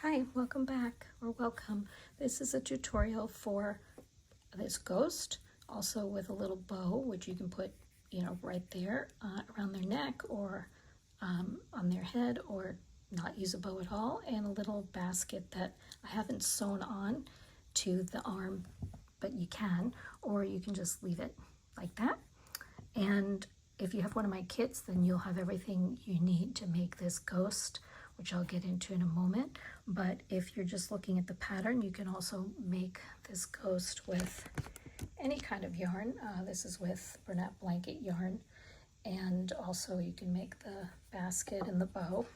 Hi, welcome back, or welcome. This is a tutorial for this ghost, also with a little bow, which you can put, right there around their neck or on their head, or not use a bow at all, and a little basket that I haven't sewn on to the arm, but you can, or you can just leave it like that. And if you have one of my kits, then you'll have everything you need to make this ghost, which I'll get into in a moment. But if you're just looking at the pattern, you can also make this ghost with any kind of yarn. This is with Bernat blanket yarn, and also you can make the basket and the bow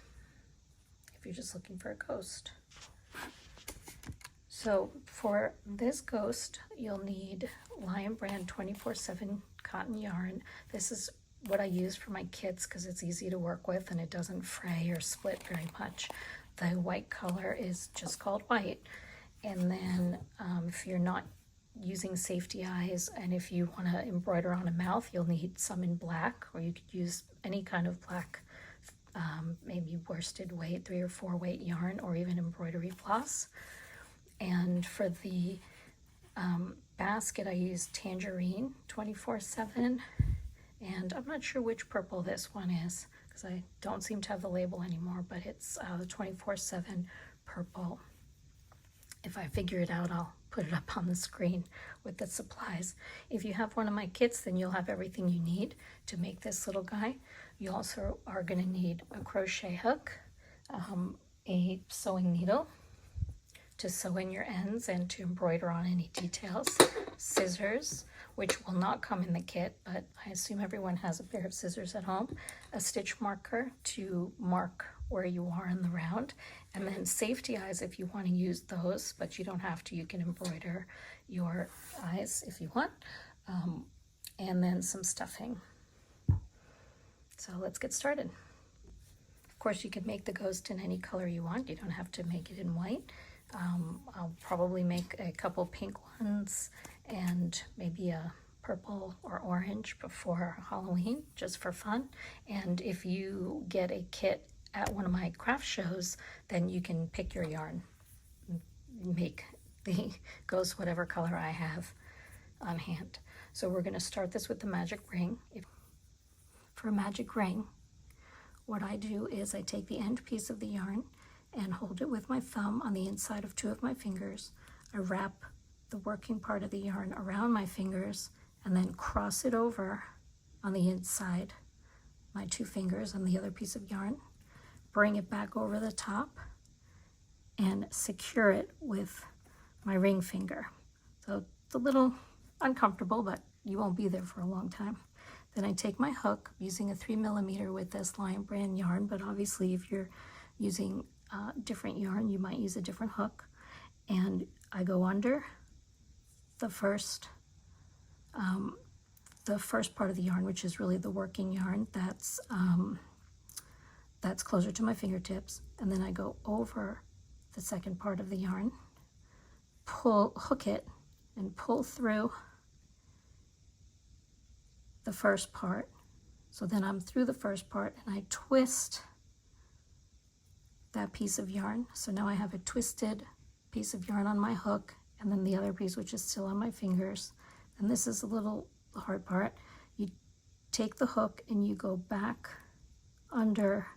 if you're just looking for a ghost. So for this ghost, you'll need Lion Brand 24/7 cotton yarn. This is what I use for my kits because it's easy to work with and it doesn't fray or split very much. The white color is just called white. And then if you're not using safety eyes, and if you want to embroider on a mouth, you'll need some in black, or you could use any kind of black, maybe worsted weight, 3 or 4 weight yarn, or even embroidery floss. And for the basket, I use Tangerine 24/7, and I'm not sure which purple this one is because I don't seem to have the label anymore, but it's the 24/7 purple. If I figure it out, I'll put it up on the screen with the supplies. If you have one of my kits, then you'll have everything you need to make this little guy. You also are going to need a crochet hook, a sewing needle to sew in your ends and to embroider on any details, scissors, which will not come in the kit, but I assume everyone has a pair of scissors at home, a stitch marker to mark where you are in the round, and then safety eyes if you want to use those, but you don't have to. You can embroider your eyes if you want, and then some stuffing. So let's get started. Of course, you can make the ghost in any color you want. You don't have to make it in white. I'll probably make a couple pink ones and maybe a purple or orange before Halloween, just for fun. And if you get a kit at one of my craft shows, then you can pick your yarn, make the ghost whatever color I have on hand. So we're going to start this with the magic ring. For a magic ring, what I do is I take the end piece of the yarn and hold it with my thumb on the inside of 2 of my fingers. I wrap the working part of the yarn around my fingers and then cross it over on the inside, my 2 fingers on the other piece of yarn, bring it back over the top, and secure it with my ring finger. So it's a little uncomfortable, but you won't be there for a long time. Then I take my hook, using a 3mm with this Lion Brand yarn, but obviously if you're using different yarn, you might use a different hook, and I go under the first part of the yarn, which is really the working yarn that's closer to my fingertips, and then I go over the second part of the yarn, hook it and pull through the first part. So then I'm through the first part and I twist that piece of yarn. So now I have a twisted piece of yarn on my hook, and then the other piece which is still on my fingers. And this is a little hard part. You take the hook and you go back under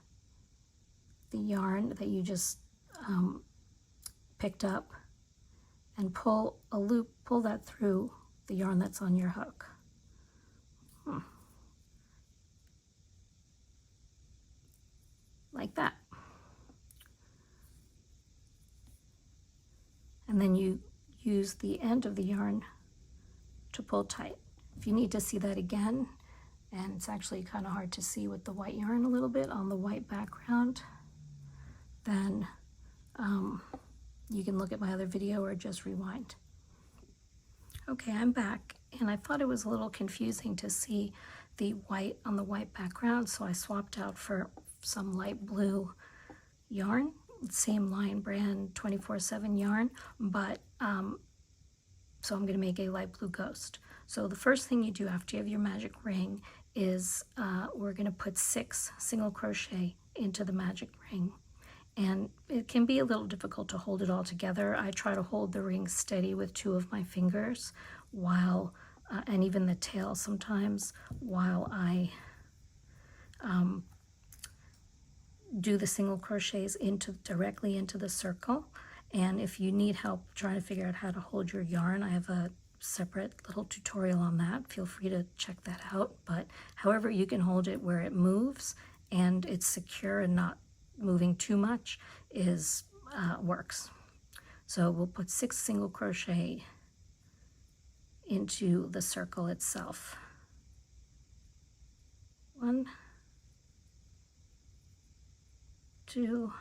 the yarn that you just picked up and pull a loop, pull that through the yarn that's on your hook. Like that. And then you use the end of the yarn to pull tight. If you need to see that again, and it's actually kind of hard to see with the white yarn a little bit on the white background, then you can look at my other video or just rewind. Okay, I'm back, and I thought it was a little confusing to see the white on the white background, so I swapped out for some light blue yarn, same Lion Brand 24/7 yarn, but so I'm going to make a light blue ghost. So the first thing you do after you have your magic ring is we're going to put 6 single crochet into the magic ring, and it can be a little difficult to hold it all together. I try to hold the ring steady with 2 of my fingers while, and even the tail sometimes, while I do the single crochets directly into the circle. And if you need help trying to figure out how to hold your yarn, I have a separate little tutorial on that. Feel free to check that out. But however you can hold it where it moves and it's secure and not moving too much is works. So we'll put 6 single crochet into the circle itself. 1, 2,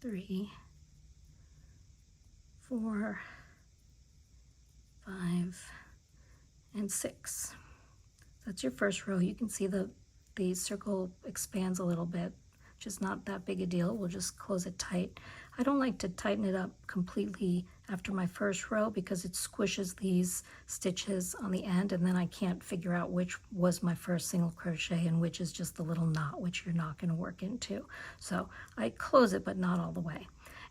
3, 4, 5, and 6. That's your first row. You can see the circle expands a little bit, which is not that big a deal. We'll just close it tight. I don't like to tighten it up completely after my first row because it squishes these stitches on the end, and then I can't figure out which was my first single crochet and which is just the little knot, which you're not going to work into. So I close it, but not all the way.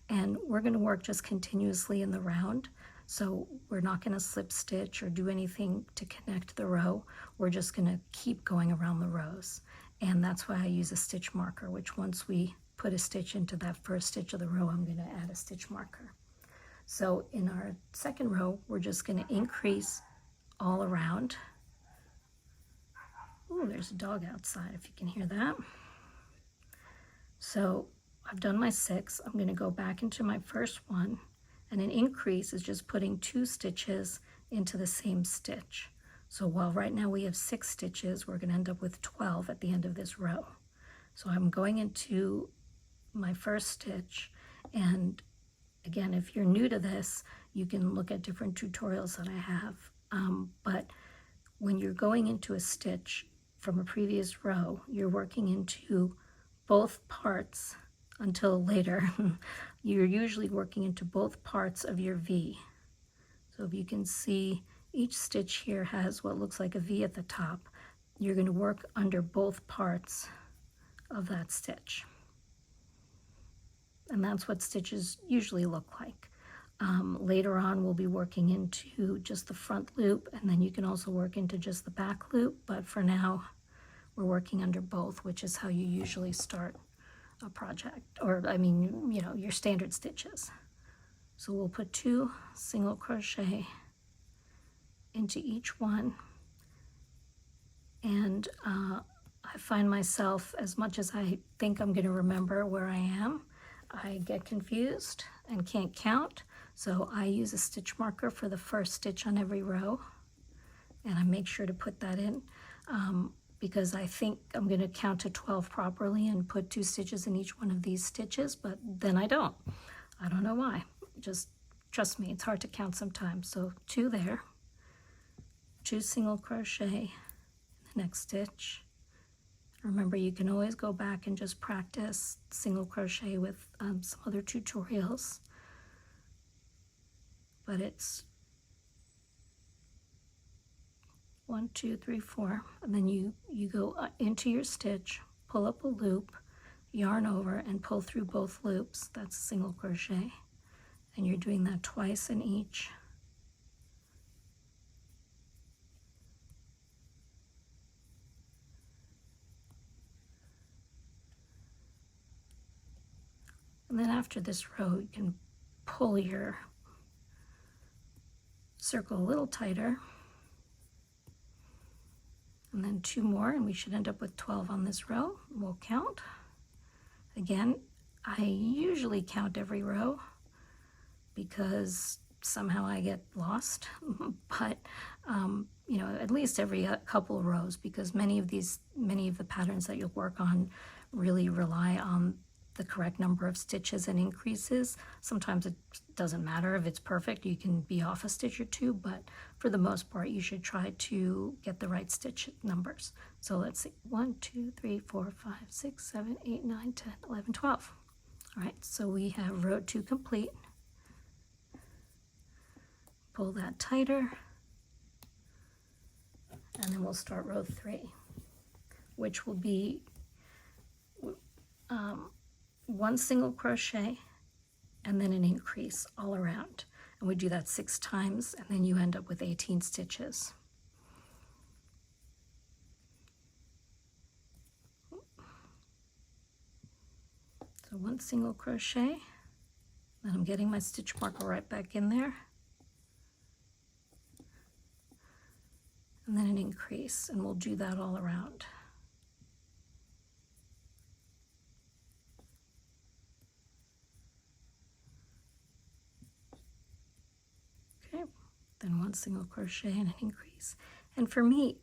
And we're going to work just continuously in the round. So we're not going to slip stitch or do anything to connect the row. We're just going to keep going around the rows. And that's why I use a stitch marker, which once we put a stitch into that first stitch of the row, I'm going to add a stitch marker. So in our second row, we're just going to increase all around. Ooh, there's a dog outside, if you can hear that. So I've done my 6. I'm going to go back into my first one, and an increase is just putting 2 stitches into the same stitch. So while right now we have 6 stitches, we're going to end up with 12 at the end of this row. So I'm going into my first stitch, and again, if you're new to this, you can look at different tutorials that I have. But when you're going into a stitch from a previous row, you're working into both parts until later. You're usually working into both parts of your V. So if you can see, each stitch here has what looks like a V at the top. You're going to work under both parts of that stitch. And that's what stitches usually look like. Later on, we'll be working into just the front loop, and then you can also work into just the back loop. But for now, we're working under both, which is how you usually start a project, or I mean, you know, your standard stitches. So we'll put 2 single crochet into each one, and I find myself, as much as I think I'm going to remember where I am, I get confused and can't count. So I use a stitch marker for the first stitch on every row, and I make sure to put that in because I think I'm going to count to 12 properly and put 2 stitches in each one of these stitches, but then I don't. I don't know why. Just trust me, it's hard to count sometimes. So 2 there, 2 single crochet in the next stitch. Remember, you can always go back and just practice single crochet with some other tutorials, but it's 1, 2, 3, 4, and then you go into your stitch, pull up a loop, yarn over, and pull through both loops. That's a single crochet, and you're doing that twice in each. And then after this row, you can pull your circle a little tighter, and then 2 more, and we should end up with 12 on this row. We'll count. Again, I usually count every row because somehow I get lost, but you know, at least every couple of rows, because many of the patterns that you'll work on really rely on the correct number of stitches and increases. Sometimes it doesn't matter if it's perfect, you can be off a stitch or 2, but for the most part you should try to get the right stitch numbers. So let's see, 1, 2, 3, 4, 5, 6, 7, 8, 9, 10, 11, 12. All right, so we have row 2 complete. Pull that tighter, and then we'll start row 3, which will be 1 single crochet and then an increase all around. And we do that 6 times, and then you end up with 18 stitches. So 1 single crochet, then I'm getting my stitch marker right back in there, and then an increase, and we'll do that all around. Okay, then 1 single crochet and an increase. And for me,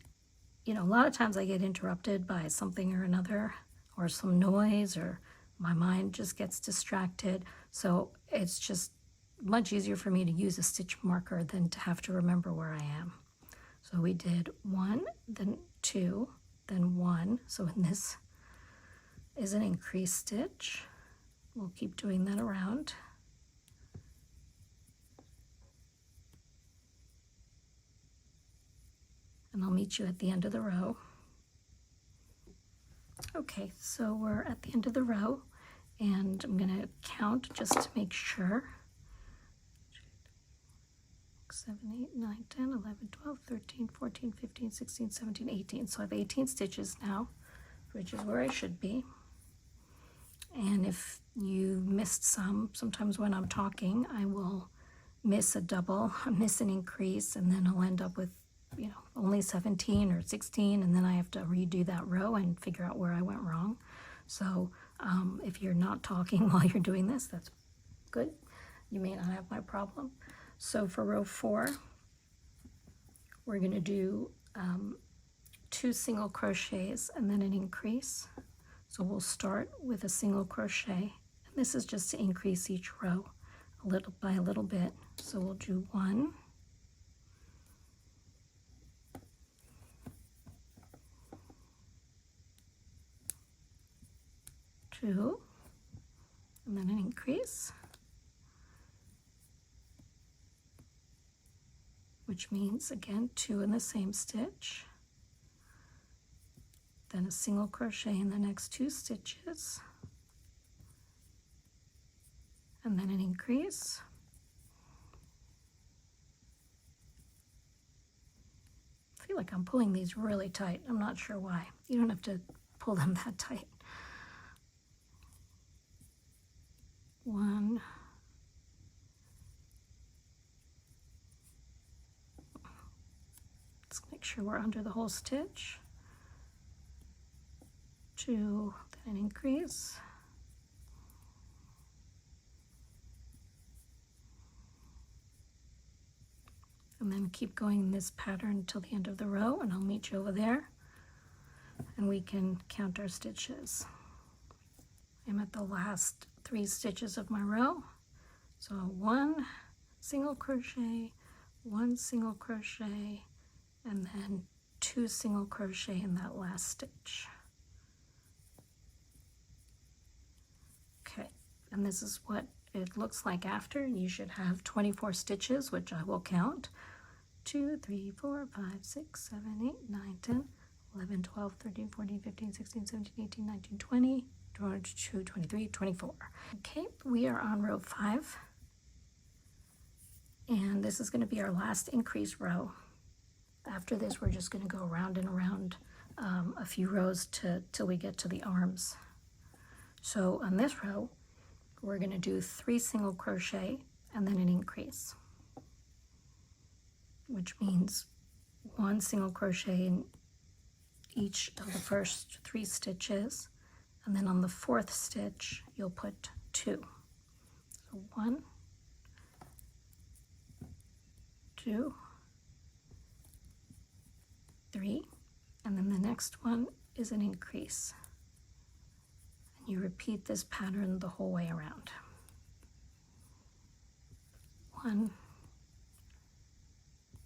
you know, a lot of times I get interrupted by something or another, or some noise, or my mind just gets distracted. So it's just much easier for me to use a stitch marker than to have to remember where I am. So we did 1, then 2, then 1. So in this is an increased stitch. We'll keep doing that around. And I'll meet you at the end of the row. Okay, so we're at the end of the row, and I'm going to count just to make sure. 7, 8, 9, 10, 11, 12, 13, 14, 15, 16, 17, 18. So I have 18 stitches now, which is where I should be. And if you missed some, sometimes when I'm talking, I will miss a double, miss an increase, and then I'll end up with, you know, only 17 or 16, and then I have to redo that row and figure out where I went wrong. So if you're not talking while you're doing this, that's good. You may not have my problem. So for row 4, we're going to do 2 single crochets and then an increase. So we'll start with a single crochet, and this is just to increase each row a little by a little bit. So we'll do 1, 2, and then an increase, which means again 2 in the same stitch, then a single crochet in the next 2 stitches, and then an increase, I feel like I'm pulling these really tight. I'm not sure why. You don't have to pull them that tight. 1, let's make sure we're under the whole stitch, 2, then an increase, and then keep going in this pattern till the end of the row, and I'll meet you over there and we can count our stitches. I'm at the last 3 stitches of my row. So 1 single crochet, 1 single crochet, and then 2 single crochet in that last stitch. Okay, and this is what it looks like after. You should have 24 stitches, which I will count. 2, 3, 4, 5, 6, 7, 8, 9, 10, 11, 12, 13, 14, 15, 16, 17, 18, 19, 20, 22, 23, 24. Okay, we are on row 5. And this is going to be our last increase row. After this, we're just going to go around and around a few rows till we get to the arms. So on this row, we're going to do 3 single crochet and then an increase, which means 1 single crochet in each of the first 3 stitches, and then on the 4th stitch you'll put 2. So 1, 2, 3, and then the next one is an increase. And you repeat this pattern the whole way around. 1,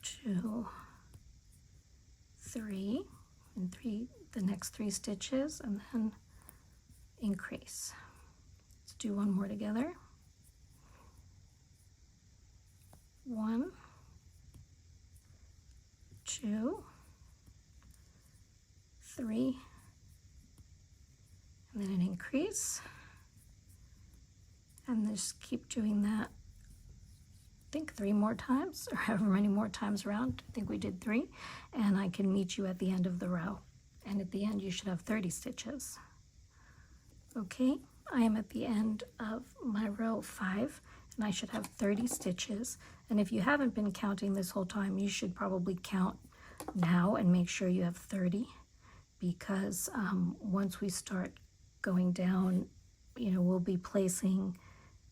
2, 3, and the next 3 stitches, and then increase. Let's do one more together. 1, 2, 3, and then an increase, and just keep doing that. I think 3 more times, or however many more times around. I think we did 3, and I can meet you at the end of the row, and at the end you should have 30 stitches. Okay, I am at the end of my row 5, and I should have 30 stitches. And if you haven't been counting this whole time, you should probably count now and make sure you have 30, because once we start going down, you know, we'll be placing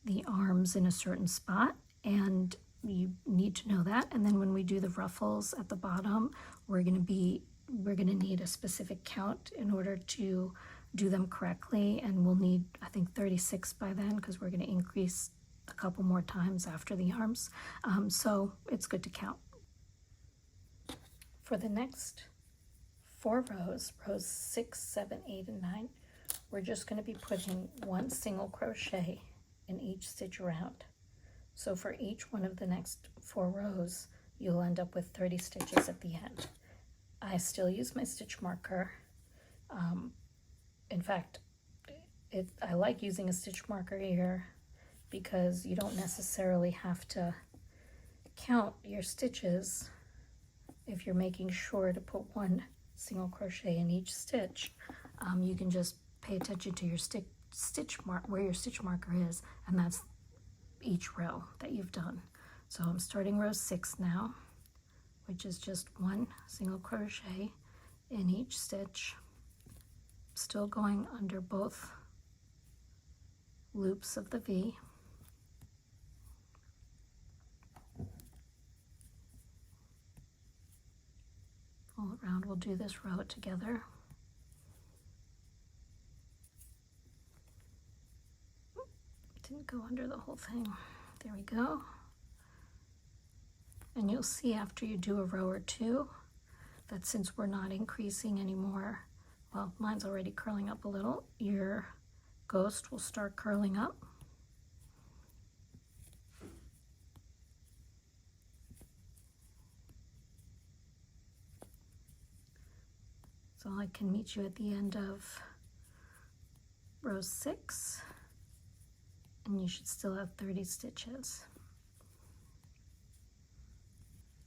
the arms in a certain spot, and you need to know that. And then when we do the ruffles at the bottom, we're going to need a specific count in order to do them correctly, and we'll need, I think, 36 by then, because we're going to increase a couple more times after the arms. So it's good to count. For the next 4 rows, rows 6, 7, 8, and 9, we're just going to be putting 1 single crochet in each stitch around. So for each one of the next 4 rows, you'll end up with 30 stitches at the end. I still use my stitch marker. In fact, I like using a stitch marker here because you don't necessarily have to count your stitches if you're making sure to put 1 single crochet in each stitch. You can just pay attention to your where your stitch marker is, and that's each row that you've done. So I'm starting row 6 now, which is just 1 single crochet in each stitch, still going under both loops of the V. All around, we'll do this row together. Didn't go under the whole thing. There we go. And you'll see after you do a row or 2 that since we're not increasing anymore, well, mine's already curling up a little, your ghost will start curling up. So I can meet you at the end of row 6, and you should still have 30 stitches.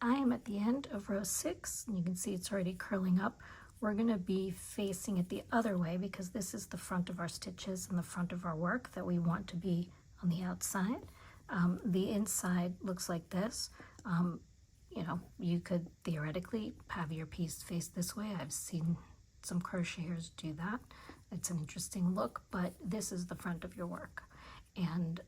I am at the end of row 6, and you can see it's already curling up. We're going to be facing it the other way because this is the front of our stitches and the front of our work that we want to be on the outside. The inside looks like this. You know, you could theoretically have your piece face this way. I've seen some crocheters do that. It's an interesting look, but this is the front of your work. And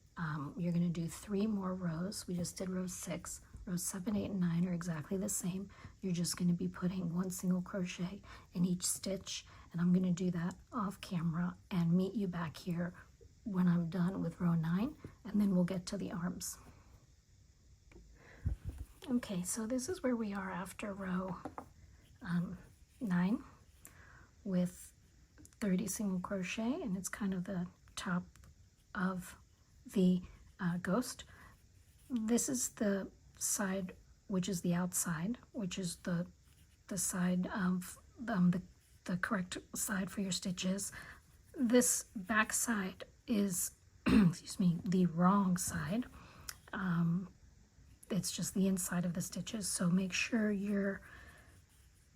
you're going to do 3 more rows. We just did row 6. Rows 7, 8, and 9 are exactly the same. You're just going to be putting 1 single crochet in each stitch, and I'm going to do that off camera and meet you back here when I'm done with row 9, and then we'll get to the arms. Okay, so this is where we are after row 9 with 30 single crochet, and it's kind of the top of the ghost. This is the side, which is the outside, which is the side of the correct side for your stitches. This back side is excuse me, the wrong side. It's just the inside of the stitches, so make sure you're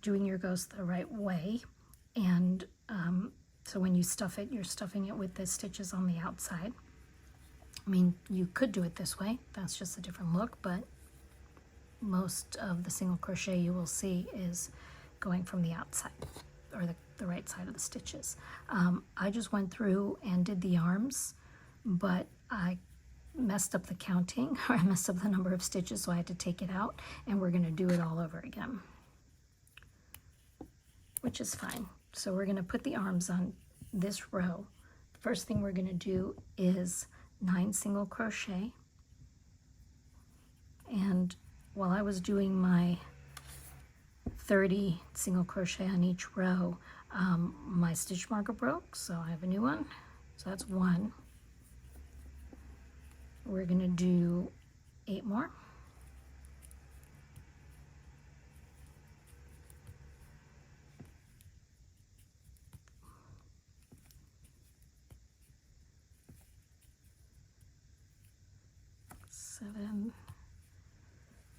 doing your ghost the right way. And so when you stuff it, you're stuffing it with the stitches on the outside. I mean, you could do it this way, that's just a different look, but most of the single crochet you will see is going from the outside, or the right side of the stitches. I just went through and did the arms, but I messed up the counting, or I messed up the number of stitches, so I had to take it out, and we're going to do it all over again, which is fine. So we're going to put the arms on this row. The first thing we're going to do is 9 single crochet, and while I was doing my 30 single crochet on each row, my stitch marker broke, so I have a new one. So that's 1. We're going to do 8 more. 7,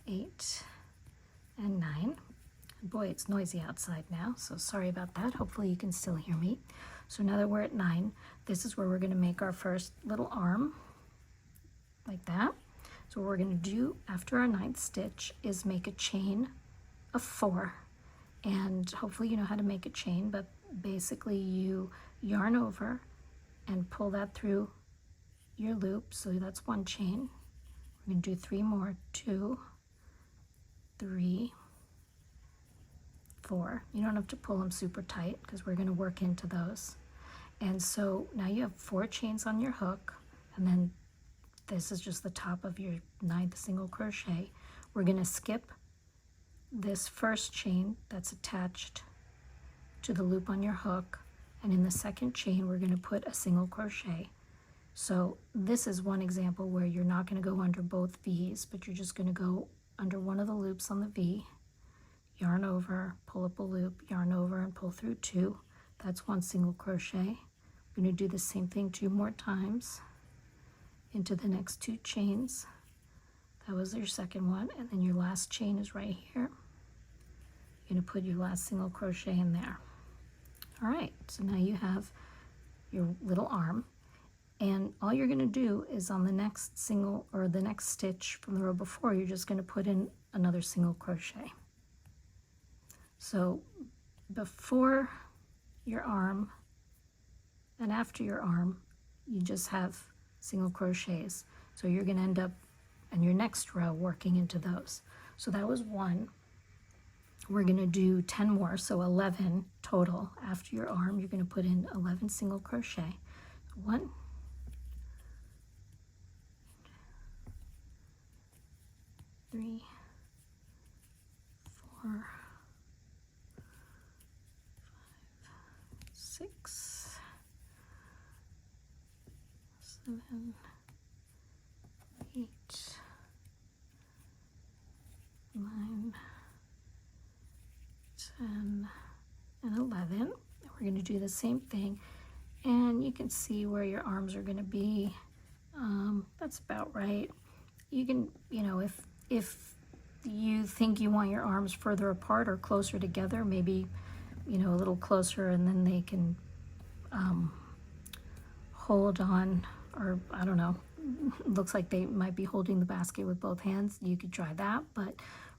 8, and 9. Boy, it's noisy outside now, so sorry about that. Hopefully you can still hear me. So now that we're at 9, this is where we're going to make our first little arm, like that. So what we're going to do after our 9th stitch is make a chain of 4. And hopefully you know how to make a chain, but basically you yarn over and pull that through your loop. So that's 1 chain. We're going to do 3 more. 2, 3, 4. You don't have to pull them super tight because we're going to work into those. And so now you have 4 chains on your hook, and then this is just the top of your 9th single crochet. We're going to skip this first chain that's attached to the loop on your hook, and in the second chain we're going to put a single crochet. So this is one example where you're not going to go under both V's, but you're just going to go under one of the loops on the V, yarn over, pull up a loop, yarn over, and pull through 2. That's 1 single crochet. We're going to do the same thing 2 more times into the next 2 chains. That was your second one, and then your last chain is right here. You're going to put your last single crochet in there. All right, so now you have your little arm, and all you're going to do is on the next single or the next stitch from the row before, you're just going to put in another single crochet. So before your arm and after your arm, you just have single crochets. So you're going to end up in your next row working into those. So that was 1. We're going to do 10 more, so 11 total. After your arm, you're going to put in 11 single crochet. 1, 3, 4, 5, 6, 7, 8, 9, 10, and 11. And we're going to do the same thing, and you can see where your arms are going to be. That's about right. You can, you know, if you think you want your arms further apart or closer together, maybe, you know, a little closer, and then they can hold on, or I don't know, looks like they might be holding the basket with both hands. You could try that, but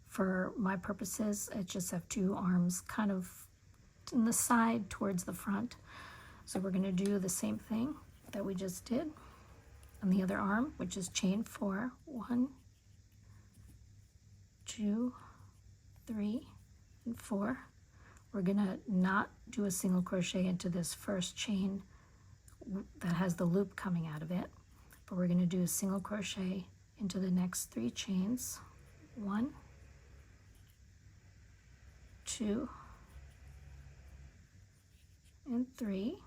for my purposes, I just have 2 arms kind of in the side towards the front. So we're going to do the same thing that we just did on the other arm, which is chain 4. 1, 2, 3, and 4. We're going to not do a single crochet into this first chain that has the loop coming out of it, but we're going to do a single crochet into the next 3 chains. 1, 2, and 3,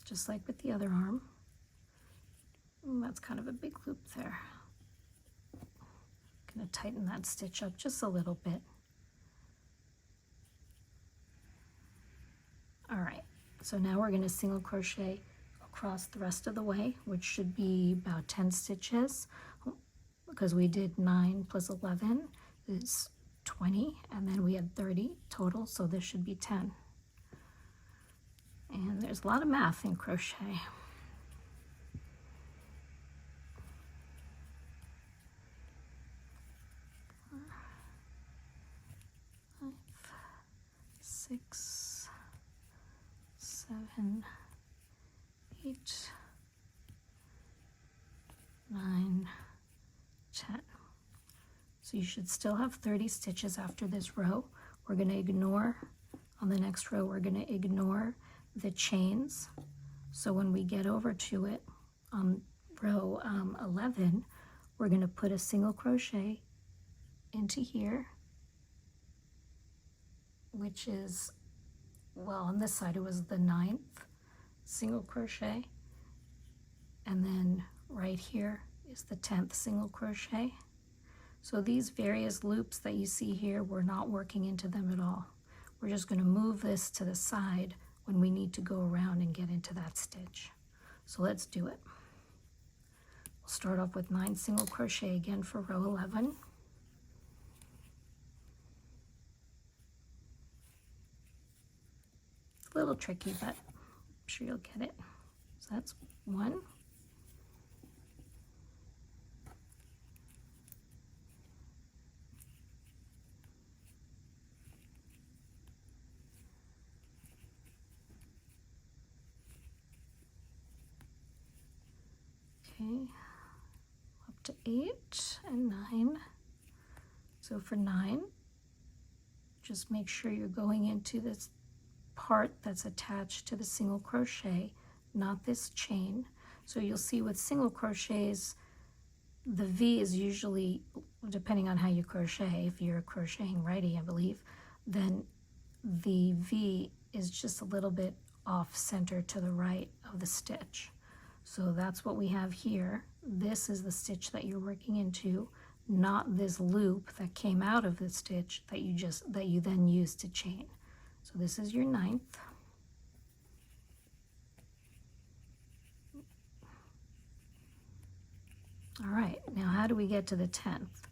just like with the other arm. And that's kind of a big loop there. Going to tighten that stitch up just a little bit. All right, so now we're going to single crochet across the rest of the way, which should be about 10 stitches, because we did 9 plus 11 is 20, and then we had 30 total, so this should be 10. And there's a lot of math in crochet. Five, 6, 7, 8, 9, 10. So you should still have 30 stitches after this row. We're going to ignore, on the next row, we're going to ignore the chains. So when we get over to it on row 11, we're going to put a single crochet into here, which is, well, on this side it was the 9th single crochet, and then right here is the 10th single crochet. So these various loops that you see here, we're not working into them at all. We're just going to move this to the side when we need to go around and get into that stitch. So let's do it. We'll start off with 9 single crochet again for row 11. It's a little tricky, but I'm sure you'll get it. So that's 1. Okay, up to 8 and 9. So for 9, just make sure you're going into this part that's attached to the single crochet, not this chain. So you'll see with single crochets, the V is usually, depending on how you crochet, if you're crocheting righty, I believe, then the V is just a little bit off center to the right of the stitch. So that's what we have here. This is the stitch that you're working into, not this loop that came out of the stitch that you then used to chain. So this is your 9th. All right, now how do we get to the 10th?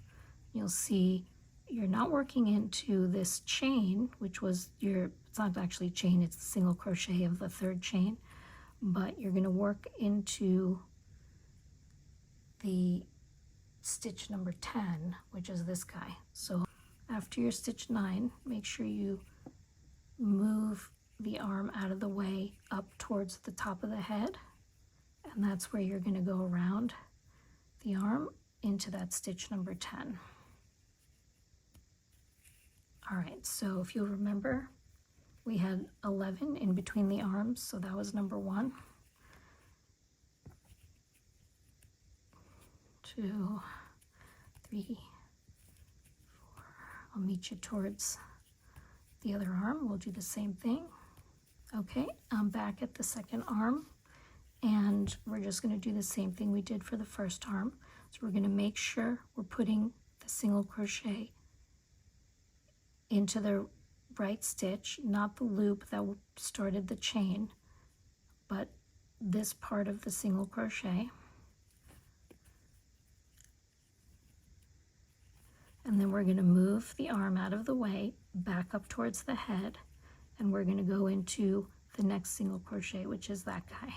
You'll see you're not working into this chain, which was it's not actually a chain, it's the single crochet of the 3rd chain, but you're going to work into the stitch number 10, which is this guy. So after your stitch 9, make sure you move the arm out of the way up towards the top of the head, and that's where you're going to go around the arm into that stitch number 10. All right, so if you'll remember, we had 11 in between the arms, so that was number 1. 2, 3, 4. I'll meet you towards the other arm. We'll do the same thing. Okay, I'm back at the 2nd arm, and we're just going to do the same thing we did for the 1st arm. So we're going to make sure we're putting the single crochet into the right stitch, not the loop that started the chain, but this part of the single crochet. And then we're going to move the arm out of the way, back up towards the head, and we're going to go into the next single crochet, which is that guy.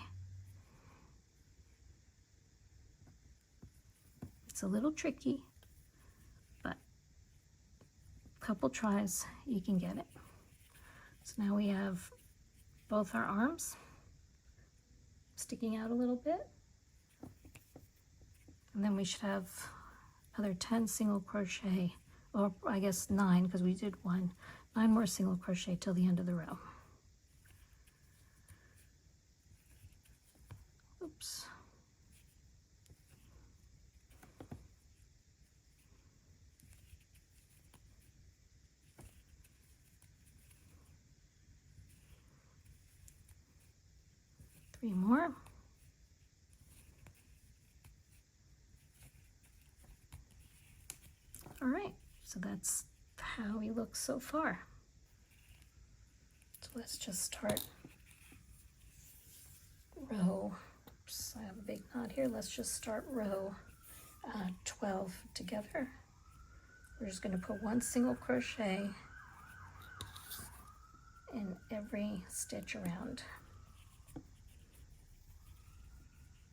It's a little tricky, but a couple tries, you can get it. So now we have both our arms sticking out a little bit, and then we should have another 10 single crochet, or I guess 9 because we did 1, 9 more single crochet till the end of the row. Oops. Three more. All right, so that's how he looks so far. So let's just start row, oops, I have a big knot here. Let's just start row 12 together. We're just going to put 1 single crochet in every stitch around.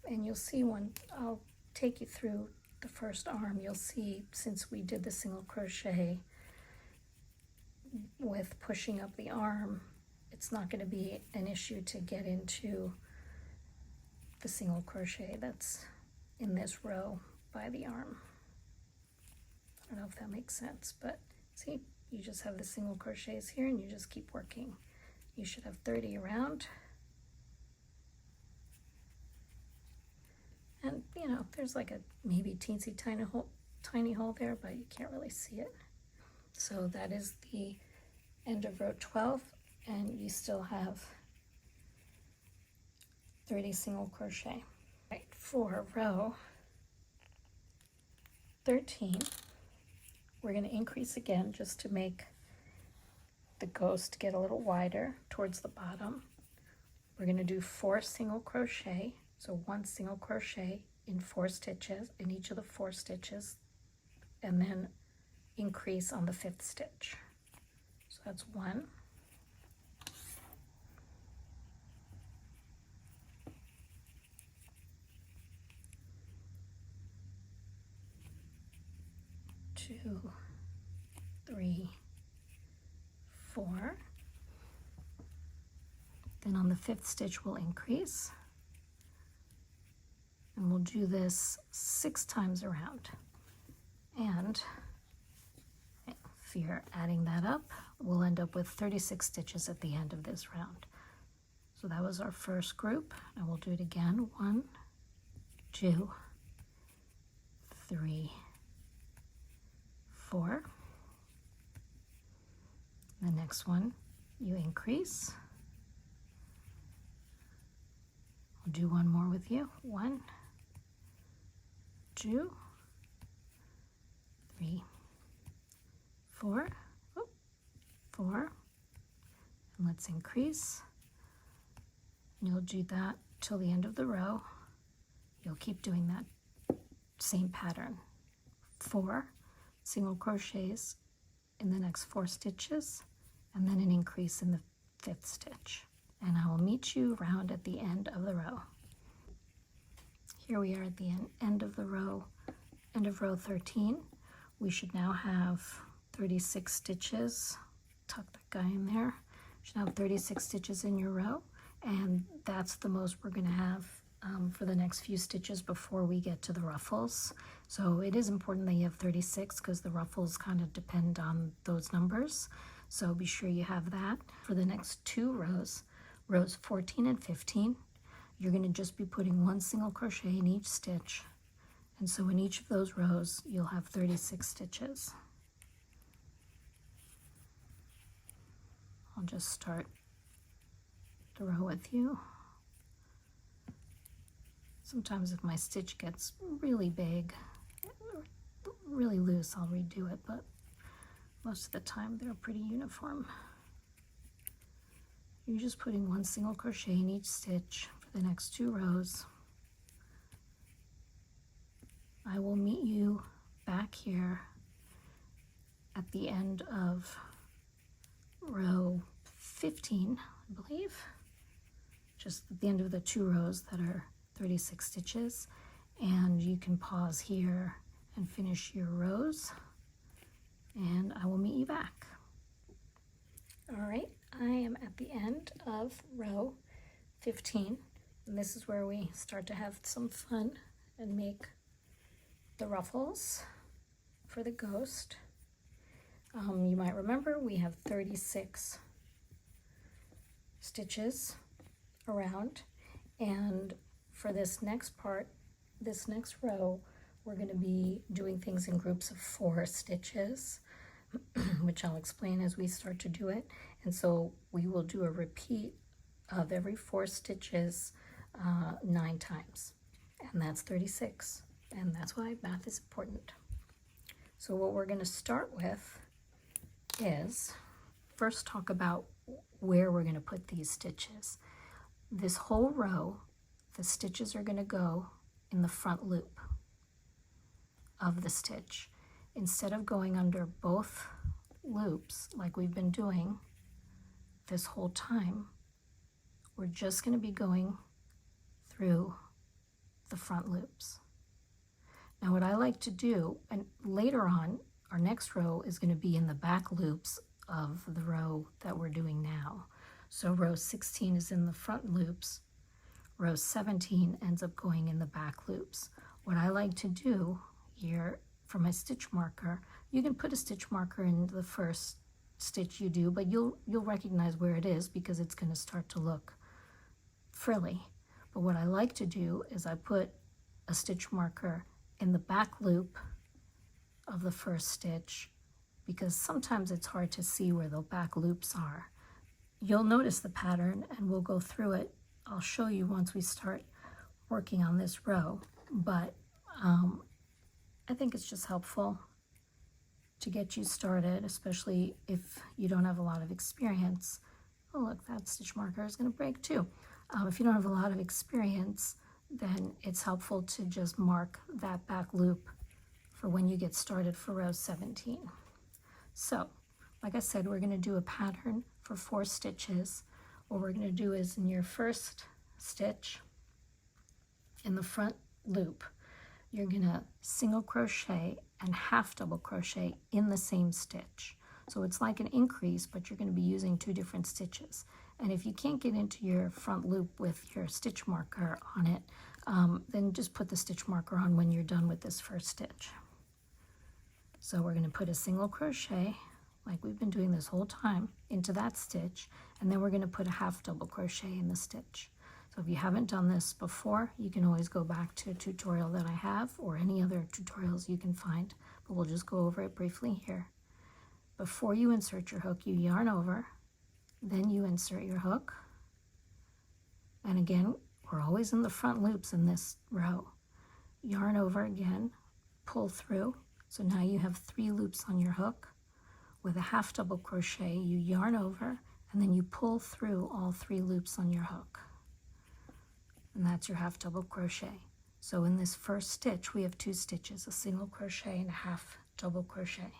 And you'll see when I'll take you through the 1st arm, you'll see since we did the single crochet with pushing up the arm, it's not going to be an issue to get into the single crochet that's in this row by the arm. I don't know if that makes sense, but see, you just have the single crochets here and you just keep working. You should have 30 around. And you know, there's like a maybe teensy tiny hole there, but you can't really see it. So that is the end of row 12, and you still have 30 single crochet. Right, for row 13, we're going to increase again just to make the ghost get a little wider towards the bottom. We're going to do 4 single crochet, so 1 single crochet in 4 stitches, in each of the 4 stitches, and then increase on the 5th stitch. So that's 1, 2, 3, 4. Then on the 5th stitch we'll increase, and we'll do this 6 times around. And if you're adding that up, we'll end up with 36 stitches at the end of this round. So that was our first group, and we'll do it again. 1, 2, 3, 4. The next one, you increase. I'll do one more with you. 1, 2, 3, 4, 4, and let's increase. And you'll do that till the end of the row. You'll keep doing that same pattern. 4 single crochets in the next 4 stitches, and then an increase in the 5th stitch. And I will meet you round at the end of the row. Here we are at the end of the row, end of row 13. We should now have 36 stitches. Tuck that guy in there. You should have 36 stitches in your row, and that's the most we're going to have for the next few stitches before we get to the ruffles. So it is important that you have 36 because the ruffles kind of depend on those numbers. So be sure you have that. For the next 2 rows, rows 14 and 15, you're going to just be putting 1 single crochet in each stitch. And so in each of those rows, you'll have 36 stitches. I'll just start the row with you. Sometimes if my stitch gets really big, really loose, I'll redo it, but most of the time they're pretty uniform. You're just putting 1 single crochet in each stitch for the next 2 rows. I will meet you back here at the end of row 15, I believe, just at the end of the 2 rows that are 36 stitches, and you can pause here and finish your rows, and I will meet you back. All right, I am at the end of row 15, and this is where we start to have some fun and make the ruffles for the ghost. You might remember we have 36 stitches around, and for this next part, this next row, we're going to be doing things in groups of 4 stitches, which I'll explain as we start to do it. And so we will do a repeat of every 4 stitches 9 times, and that's 36, and that's why math is important. So what we're going to start with is first talk about where we're going to put these stitches. This whole row, the stitches are going to go in the front loop of the stitch. Instead of going under both loops like we've been doing this whole time, we're just going to be going through the front loops. Now what I like to do, and later on, our next row is going to be in the back loops of the row that we're doing now. So row 16 is in the front loops, row 17 ends up going in the back loops. What I like to do here for my stitch marker, you can put a stitch marker in the first stitch you do, but you'll recognize where it is because it's going to start to look frilly. But what I like to do is I put a stitch marker in the back loop of the first stitch, because sometimes it's hard to see where the back loops are. You'll notice the pattern and we'll go through it. I'll show you once we start working on this row, but I think it's just helpful to get you started, especially if you don't have a lot of experience. Oh look, that stitch marker is going to break too. If you don't have a lot of experience, then it's helpful to just mark that back loop for when you get started for row 17. So, like I said, we're going to do a pattern for 4 stitches. What we're going to do is in your first stitch, in the front loop, you're going to single crochet and half double crochet in the same stitch. So it's like an increase, but you're going to be using 2 different stitches. And if you can't get into your front loop with your stitch marker on it, then just put the stitch marker on when you're done with this first stitch. So we're going to put a single crochet, like we've been doing this whole time, into that stitch, and then we're going to put a half double crochet in the stitch. So if you haven't done this before, you can always go back to a tutorial that I have or any other tutorials you can find, but we'll just go over it briefly here. Before you insert your hook, you yarn over, then you insert your hook, and again, we're always in the front loops in this row. Yarn over again, pull through, so now you have 3 loops on your hook. With a half double crochet, you yarn over, and then you pull through all 3 loops on your hook. And that's your half double crochet. So in this first stitch, we have 2 stitches, a single crochet and a half double crochet.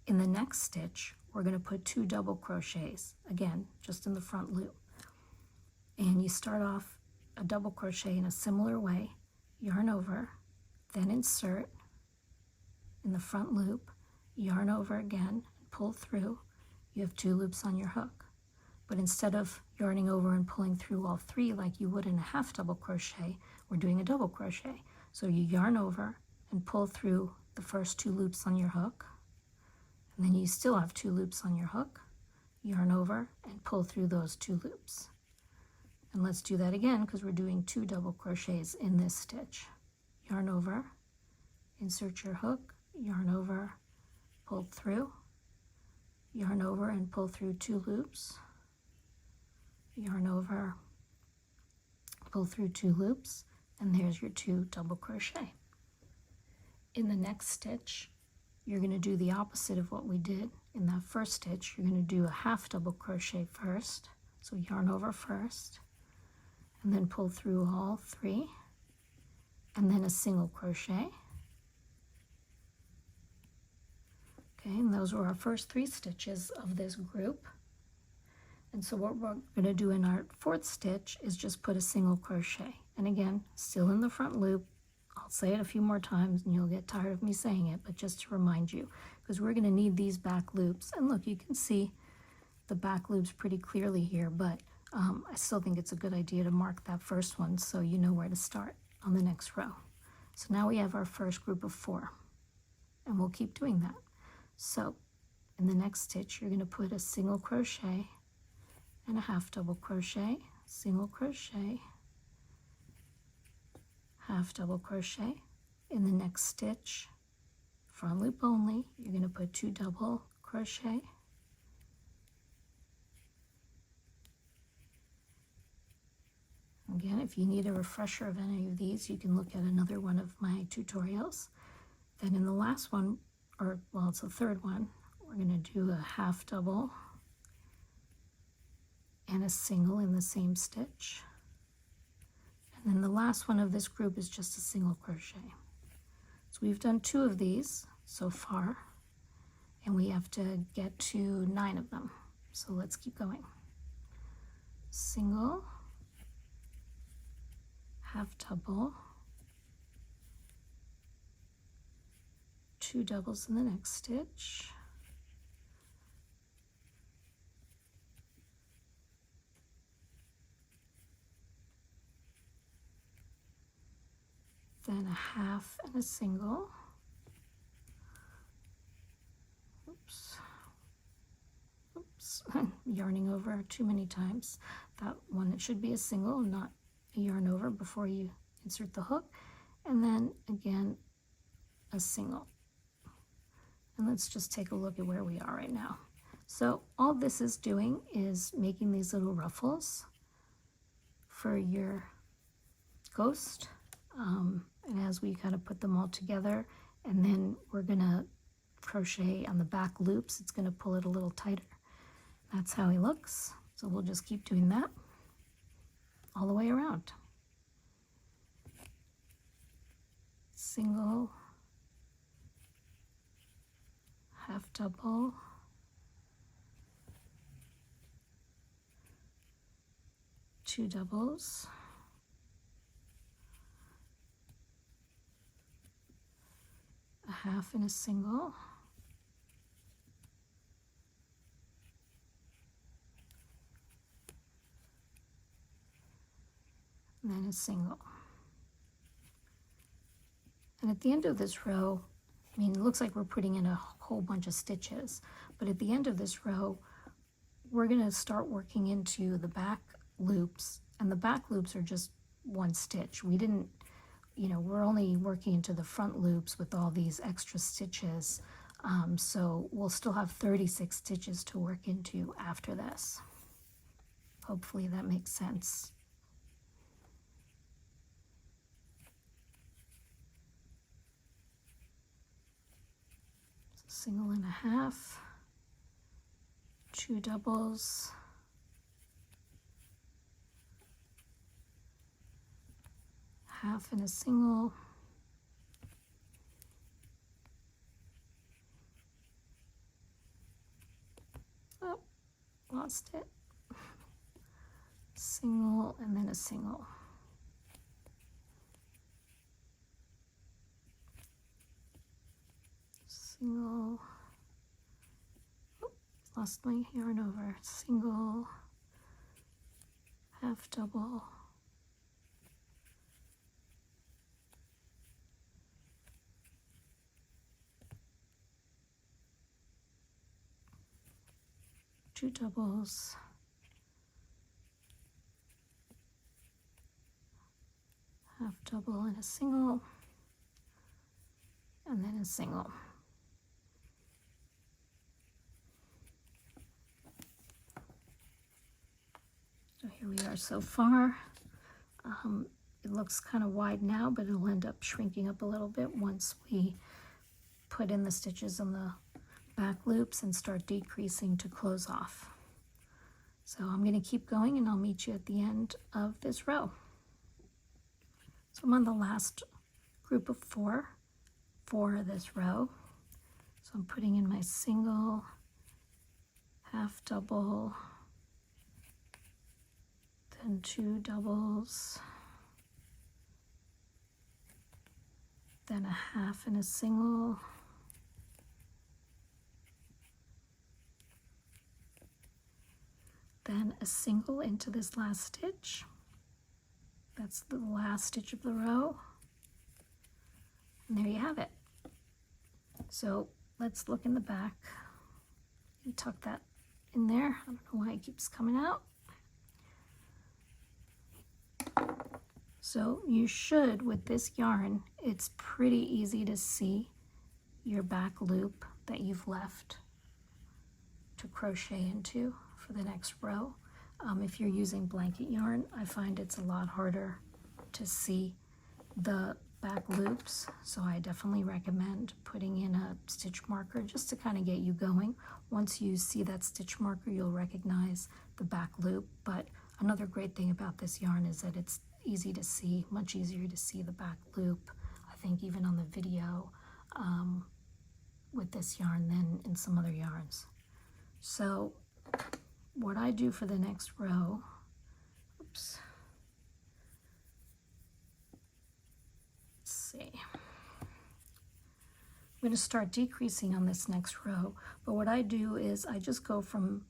In the next stitch, we're going to put 2 double crochets, again, just in the front loop. And you start off a double crochet in a similar way, yarn over, then insert in the front loop, yarn over again, pull through. You have 2 loops on your hook. But instead of yarning over and pulling through all 3 like you would in a half double crochet, we're doing a double crochet. So you yarn over and pull through the first 2 loops on your hook, and then you still have 2 loops on your hook, yarn over and pull through those 2 loops. And let's do that again because we're doing 2 double crochets in this stitch. Yarn over, insert your hook, yarn over, pull through, yarn over and pull through 2 loops, yarn over, pull through 2 loops, and there's your 2 double crochet. In the next stitch, you're going to do the opposite of what we did. In that first stitch, you're going to do a half double crochet first, so yarn over first, and then pull through all 3, and then a single crochet. Okay, and those were our first 3 stitches of this group. And so what we're going to do in our 4th stitch is just put a single crochet. And again, still in the front loop. I'll say it a few more times and you'll get tired of me saying it, but just to remind you, because we're going to need these back loops. And look, you can see the back loops pretty clearly here, but I still think it's a good idea to mark that first one so you know where to start on the next row. So now we have our first group of 4, and we'll keep doing that. So in the next stitch, you're going to put a single crochet and a half double crochet, single crochet, half double crochet. In the next stitch, front loop only, you're going to put 2 double crochet, again, if you need a refresher of any of these, you can look at another one of my tutorials. Then in the last one, or well, it's the 3rd one, we're going to do a half double and a single in the same stitch. And then the last one of this group is just a single crochet. So we've done 2 of these so far, and we have to get to 9 of them. So let's keep going. Single, half double, 2 doubles in the next stitch, then a half and a single, oops, yarning over too many times. That one, it should be a single, not a yarn over before you insert the hook, and then again a single. And let's just take a look at where we are right now. So all this is doing is making these little ruffles for your ghost, and as we kind of put them all together, and then we're gonna crochet on the back loops, it's gonna pull it a little tighter. That's how he looks. So we'll just keep doing that all the way around. single, half double, two doubles, a half and a single, and then a single. And at the end of this row, I mean, it looks like we're putting in a whole bunch of stitches, but at the end of this row, we're going to start working into the back loops, and the back loops are just one stitch. We didn't, you know, we're only working into the front loops with all these extra stitches, so we'll still have 36 stitches to work into after this. Hopefully that makes sense. Single and a half, two doubles, half and a single, oh, lost it, single and then a single. Single, oh, lost my yarn over, single, half double, two doubles, half double and a single, and then a single. So here we are so far. It looks kind of wide now, but it'll end up shrinking up a little bit once we put in the stitches on the back loops and start decreasing to close off. So I'm going to keep going and I'll meet you at the end of this row. So I'm on the last group of four for this row. So I'm putting in my single, half double, then two doubles, then a half and a single, then a single into this last stitch. That's the last stitch of the row. And there you have it. So let's look in the back and tuck that in there. I don't know why it keeps coming out. So you should, with this yarn, it's pretty easy to see your back loop that you've left to crochet into for the next row. If you're using blanket yarn, I find it's a lot harder to see the back loops, so I definitely recommend putting in a stitch marker just to kind of get you going. Once you see that stitch marker, you'll recognize the back loop. But another great thing about this yarn is that it's easy to see, much easier to see the back loop, I think, even on the video with this yarn than in some other yarns. So what I do for the next row, oops, let's see, I'm going to start decreasing on this next row, but what I do is I just go from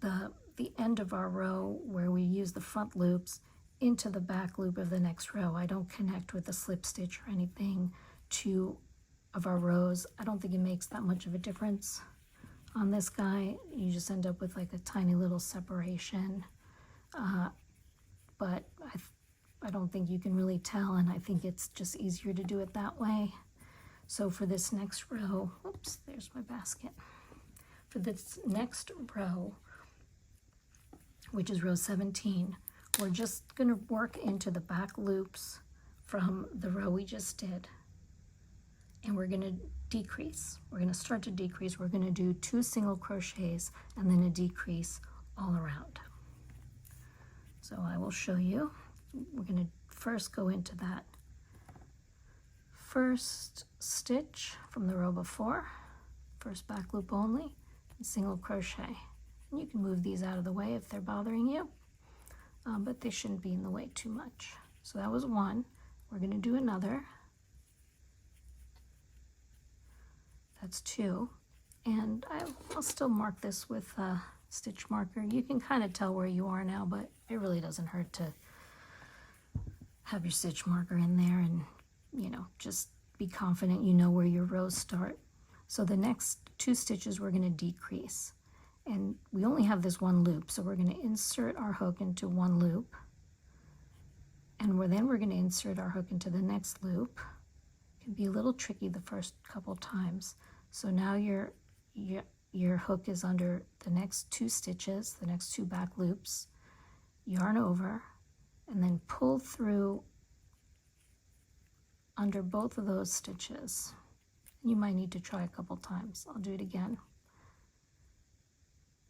the end of our row where we use the front loops into the back loop of the next row. I don't connect with a slip stitch or anything to of our rows. I don't think it makes that much of a difference on this guy. You just end up with like a tiny little separation, but I don't think you can really tell, and I think it's just easier to do it that way. So for this next row, oops, there's my basket. For this next row, which is row 17, we're just going to work into the back loops from the row we just did, and we're going to decrease. We're going to start to decrease. We're going to do 2 single crochets and then a decrease all around. So I will show you. We're going to first go into that first stitch from the row before, first back loop only, and single crochet. And you can move these out of the way if they're bothering you, but they shouldn't be in the way too much. So that was one. We're going to do another. That's two. And I'll still mark this with a stitch marker. You can kind of tell where you are now, but it really doesn't hurt to have your stitch marker in there and, you know, just be confident you know where your rows start. So the next two stitches we're going to decrease. And we only have this one loop, so we're going to insert our hook into one loop. And then we're going to insert our hook into the next loop. It can be a little tricky the first couple times. So now your hook is under the next two stitches, the next two back loops, yarn over, and then pull through under both of those stitches. You might need to try a couple times. I'll do it again.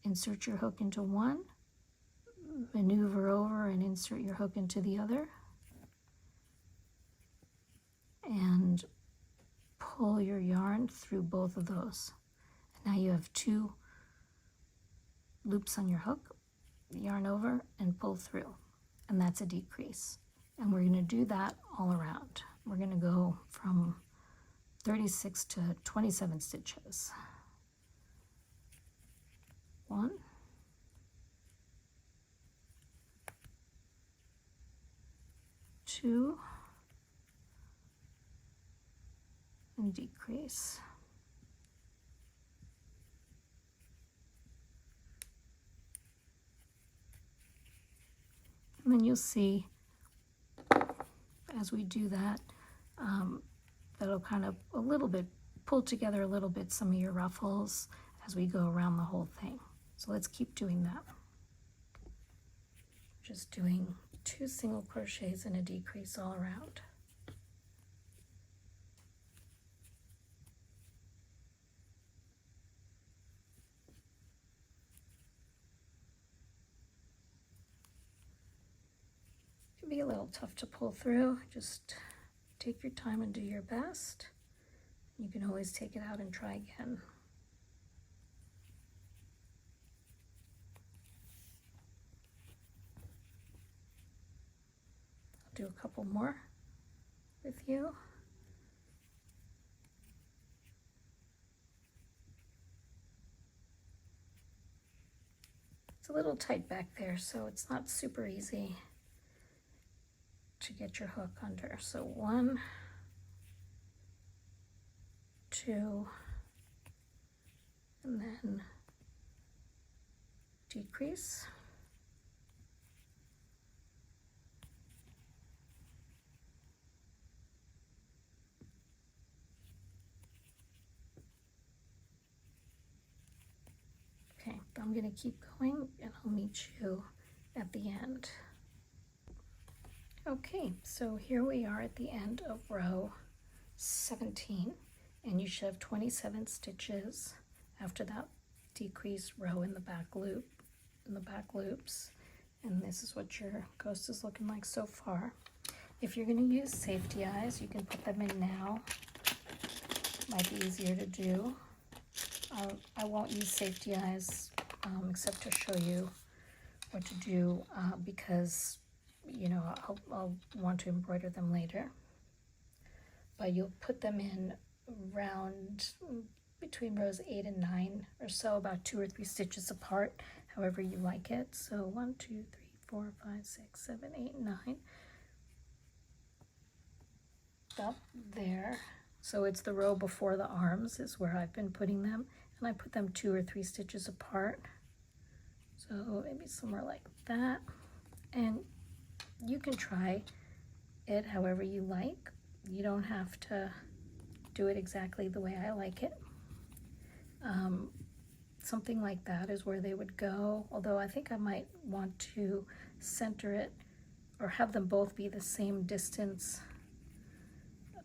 Insert your hook into one, maneuver over and insert your hook into the other, and pull your yarn through both of those. And now you have two loops on your hook, yarn over and pull through, and that's a decrease. And we're going to do that all around. We're going to go from 36 to 27 stitches. 1, 2, and decrease. And then you'll see as we do that, that'll kind of a little bit pull together a little bit some of your ruffles as we go around the whole thing. So let's keep doing that. Just doing 2 single crochets and a decrease all around. It can be a little tough to pull through. Just take your time and do your best. You can always take it out and try again. Do a couple more with you. It's a little tight back there, so it's not super easy to get your hook under. So 1, 2, and then decrease. Okay, I'm going to keep going and I'll meet you at the end. Okay, so here we are at the end of row 17, and you should have 27 stitches after that decreased row in the back loop, in the back loops. And this is what your ghost is looking like so far. If you're going to use safety eyes, you can put them in now. Might be easier to do. I won't use safety eyes except to show you what to do because, you know, I'll want to embroider them later. But you'll put them in round between rows 8 and 9 or so, about 2 or 3 stitches apart, however you like it. So 1, 2, 3, 4, 5, 6, 7, 8, 9. Up there. So it's the row before the arms is where I've been putting them, and I put them 2 or 3 stitches apart. So maybe somewhere like that. And you can try it however you like. You don't have to do it exactly the way I like it. Something like that is where they would go, although I think I might want to center it or have them both be the same distance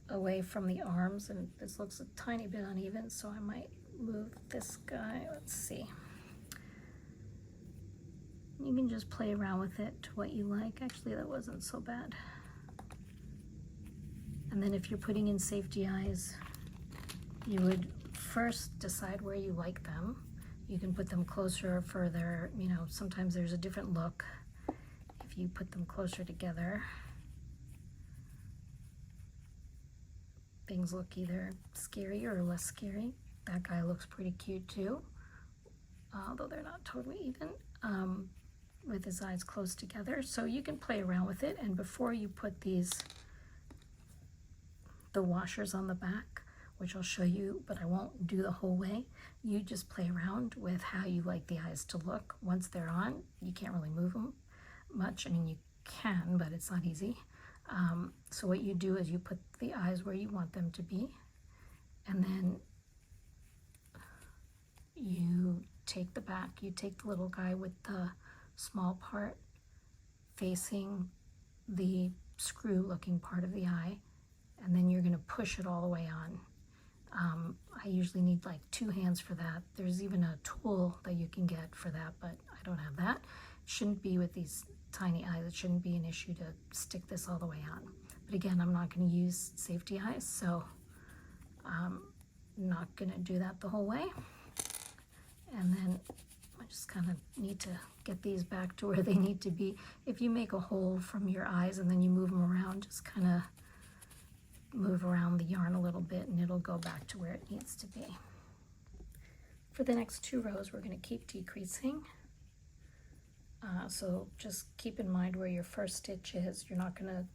away from the arms, and this looks a tiny bit uneven, so I might move this guy. Let's see. You can just play around with it to what you like. Actually, that wasn't so bad. And then if you're putting in safety eyes, you would first decide where you like them. You can put them closer or further, you know, sometimes there's a different look if you put them closer together. Things look either scary or less scary. That guy looks pretty cute too, although they're not totally even, with his eyes close together. So you can play around with it, and before you put the washers on the back, which I'll show you, but I won't do the whole way, you just play around with how you like the eyes to look. Once they're on, you can't really move them much. I mean, you can, but it's not easy. So what you do is you put the eyes where you want them to be, and then you take the back, you take the little guy with the small part facing the screw looking part of the eye, and then you're going to push it all the way on. I usually need like 2 hands for that. There's even a tool that you can get for that, but I don't have that. It shouldn't be with these tiny eyes. It shouldn't be an issue to stick this all the way on. But again, I'm not going to use safety eyes, so I'm not going to do that the whole way. And then I just kind of need to get these back to where they need to be. If you make a hole from your eyes and then you move them around, just kind of move around the yarn a little bit and it'll go back to where it needs to be. For the next 2 rows, we're going to keep decreasing. So just keep in mind where your first stitch is. You're not going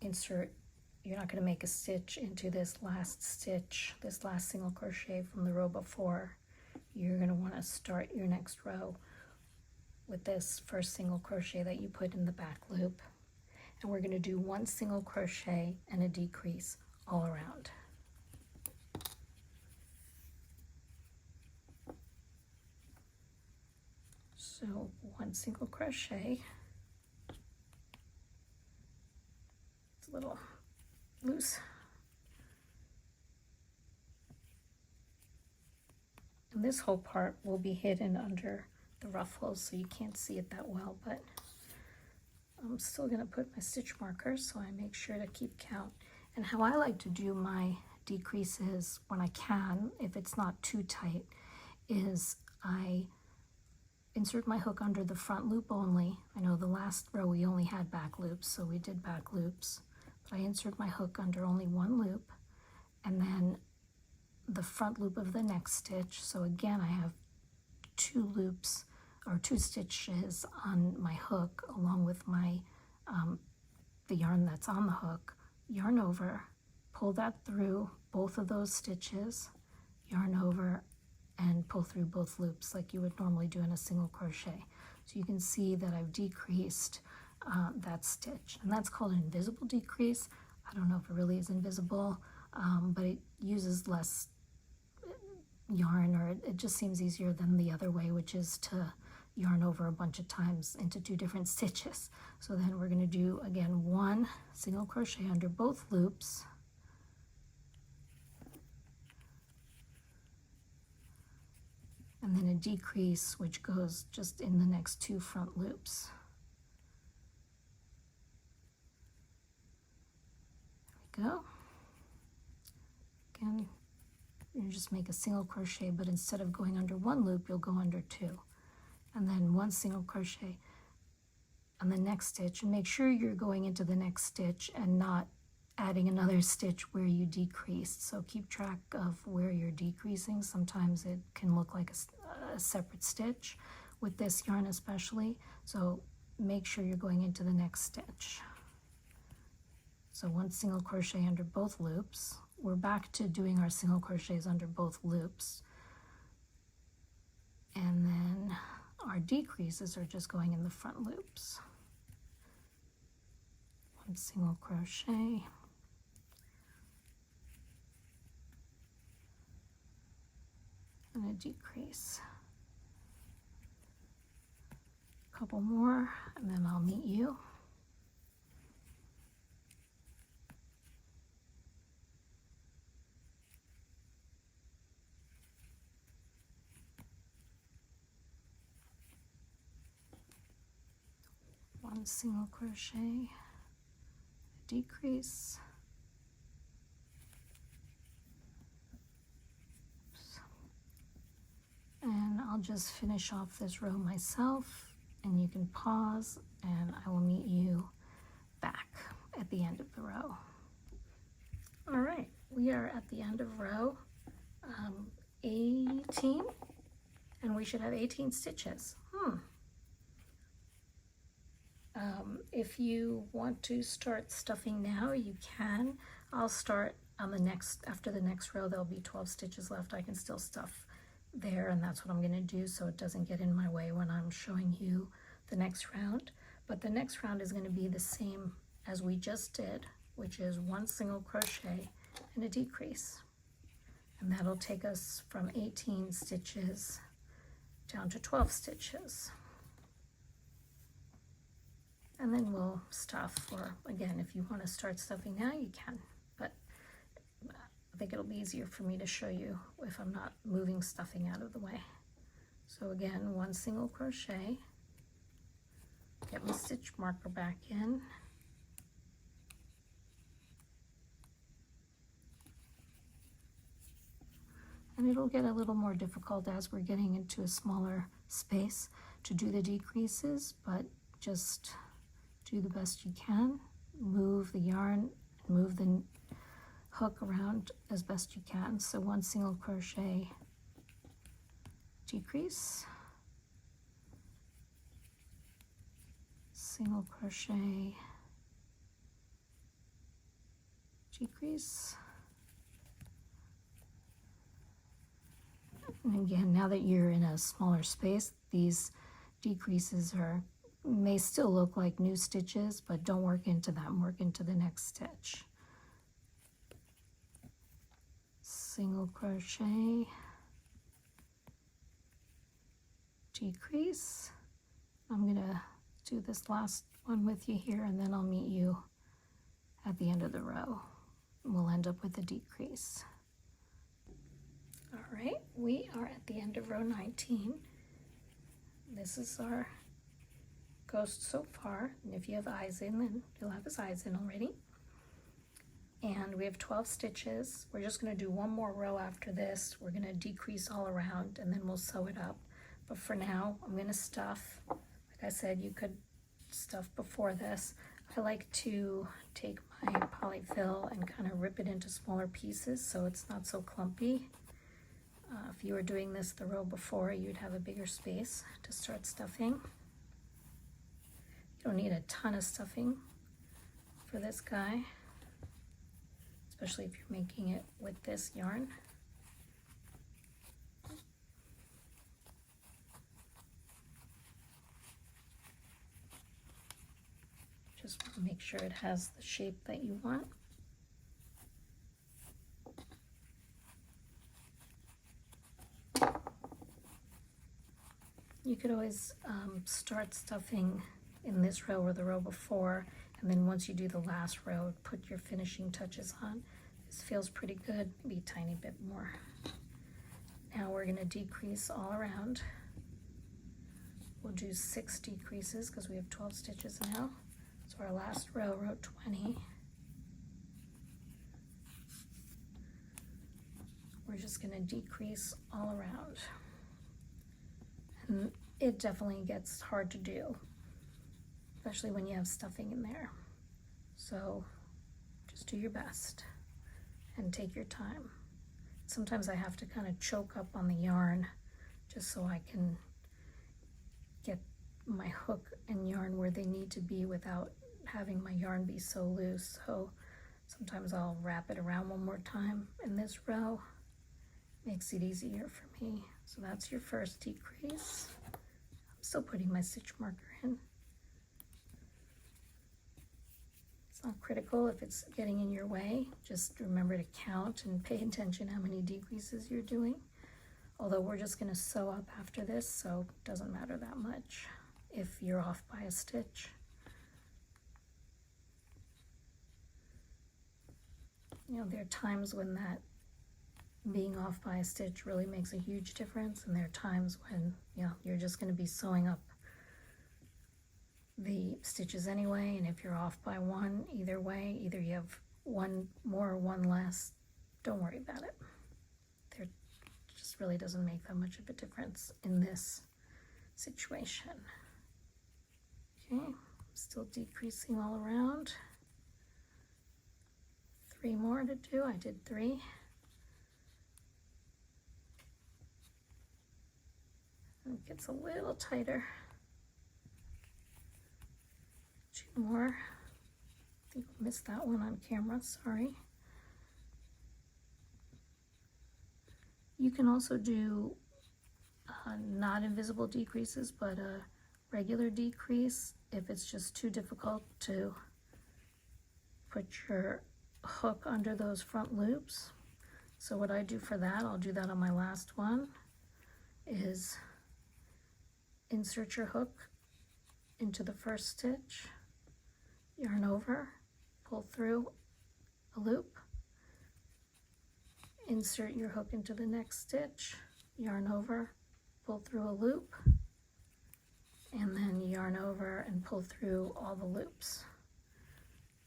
to make a stitch into this last stitch, this last single crochet from the row before. You're going to want to start your next row with this first single crochet that you put in the back loop. And we're going to do 1 single crochet and a decrease all around. So 1 single crochet. It's a little loose. And this whole part will be hidden under the ruffles, so you can't see it that well, but I'm still going to put my stitch markers so I make sure to keep count. And how I like to do my decreases when I can, if it's not too tight, is I insert my hook under the front loop only. I know the last row we only had back loops, so we did back loops. But I insert my hook under only 1 loop, and then the front loop of the next stitch. So again, I have 2 loops or 2 stitches on my hook along with my the yarn that's on the hook. Yarn over, pull that through both of those stitches, yarn over, and pull through both loops like you would normally do in a single crochet. So you can see that I've decreased that stitch, and that's called an invisible decrease. I don't know if it really is invisible, but it uses less yarn, or it just seems easier than the other way, which is to yarn over a bunch of times into 2 different stitches. So then we're going to do again 1 single crochet under both loops, and then a decrease which goes just in the next 2 front loops. There we go. Again, you just make a single crochet, but instead of going under 1 loop, you'll go under 2. And then 1 single crochet on the next stitch, and make sure you're going into the next stitch and not adding another stitch where you decreased. So keep track of where you're decreasing. Sometimes it can look like a separate stitch with this yarn especially, so make sure you're going into the next stitch. So 1 single crochet under both loops. We're back to doing our single crochets under both loops, and then our decreases are just going in the front loops. 1 single crochet, and a decrease. A couple more, and then I'll meet you. One single crochet, decrease, And I'll just finish off this row myself, and you can pause, and I will meet you back at the end of the row. All right, we are at the end of row 18, and we should have 18 stitches. If you want to start stuffing now, you can. I'll start on the next, after the next row, there'll be 12 stitches left. I can still stuff there, and that's what I'm going to do so it doesn't get in my way when I'm showing you the next round. But the next round is going to be the same as we just did, which is 1 single crochet and a decrease. And that'll take us from 18 stitches down to 12 stitches. And then we'll stuff, or again, if you want to start stuffing now, you can. But I think it'll be easier for me to show you if I'm not moving stuffing out of the way. So again, 1 single crochet, get my stitch marker back in, and it'll get a little more difficult as we're getting into a smaller space to do the decreases, but just do the best you can. Move the yarn, move the hook around as best you can. So 1 single crochet, decrease, single crochet, decrease. And again, now that you're in a smaller space, these decreases may still look like new stitches, but don't work into them, work into the next stitch. Single crochet, decrease. I'm gonna do this last one with you here, and then I'll meet you at the end of the row. We'll end up with a decrease. All right, we are at the end of row 19. This is our ghost so far, and if you have eyes in, then you'll have his eyes in already. And we have 12 stitches. We're just going to do one more row after this. We're going to decrease all around, and then we'll sew it up. But for now, I'm going to stuff. Like I said, you could stuff before this. I like to take my polyfill and kind of rip it into smaller pieces so it's not so clumpy. If you were doing this the row before, you'd have a bigger space to start stuffing. You don't need a ton of stuffing for this guy, especially if you're making it with this yarn. Just want to make sure it has the shape that you want. You could always start stuffing in this row or the row before, and then once you do the last row, put your finishing touches on. This feels pretty good, maybe a tiny bit more. Now we're going to decrease all around. We'll do 6 decreases because we have 12 stitches now. So our last row, row 20. We're just going to decrease all around. And it definitely gets hard to do, especially when you have stuffing in there. So just do your best and take your time. Sometimes I have to kind of choke up on the yarn just so I can get my hook and yarn where they need to be without having my yarn be so loose. So sometimes I'll wrap it around one more time in this row. Makes it easier for me. So that's your first decrease. I'm still putting my stitch marker in. It's not critical if it's getting in your way. Just remember to count and pay attention how many decreases you're doing. Although we're just going to sew up after this, so it doesn't matter that much if you're off by a stitch. You know, there are times when that being off by a stitch really makes a huge difference, and there are times when, you know, you're just going to be sewing up the stitches anyway, and if you're off by one, either way, either you have one more or one less, don't worry about it. They're just just really doesn't make that much of a difference in this situation. Okay, still decreasing all around. 3 more to do. I did 3. It gets a little tighter. 2 more. I think I missed that one on camera, sorry. You can also do not invisible decreases, but a regular decrease if it's just too difficult to put your hook under those front loops. So what I do for that, I'll do that on my last one, is insert your hook into the first stitch, yarn over, pull through a loop, insert your hook into the next stitch, yarn over, pull through a loop, and then yarn over and pull through all the loops.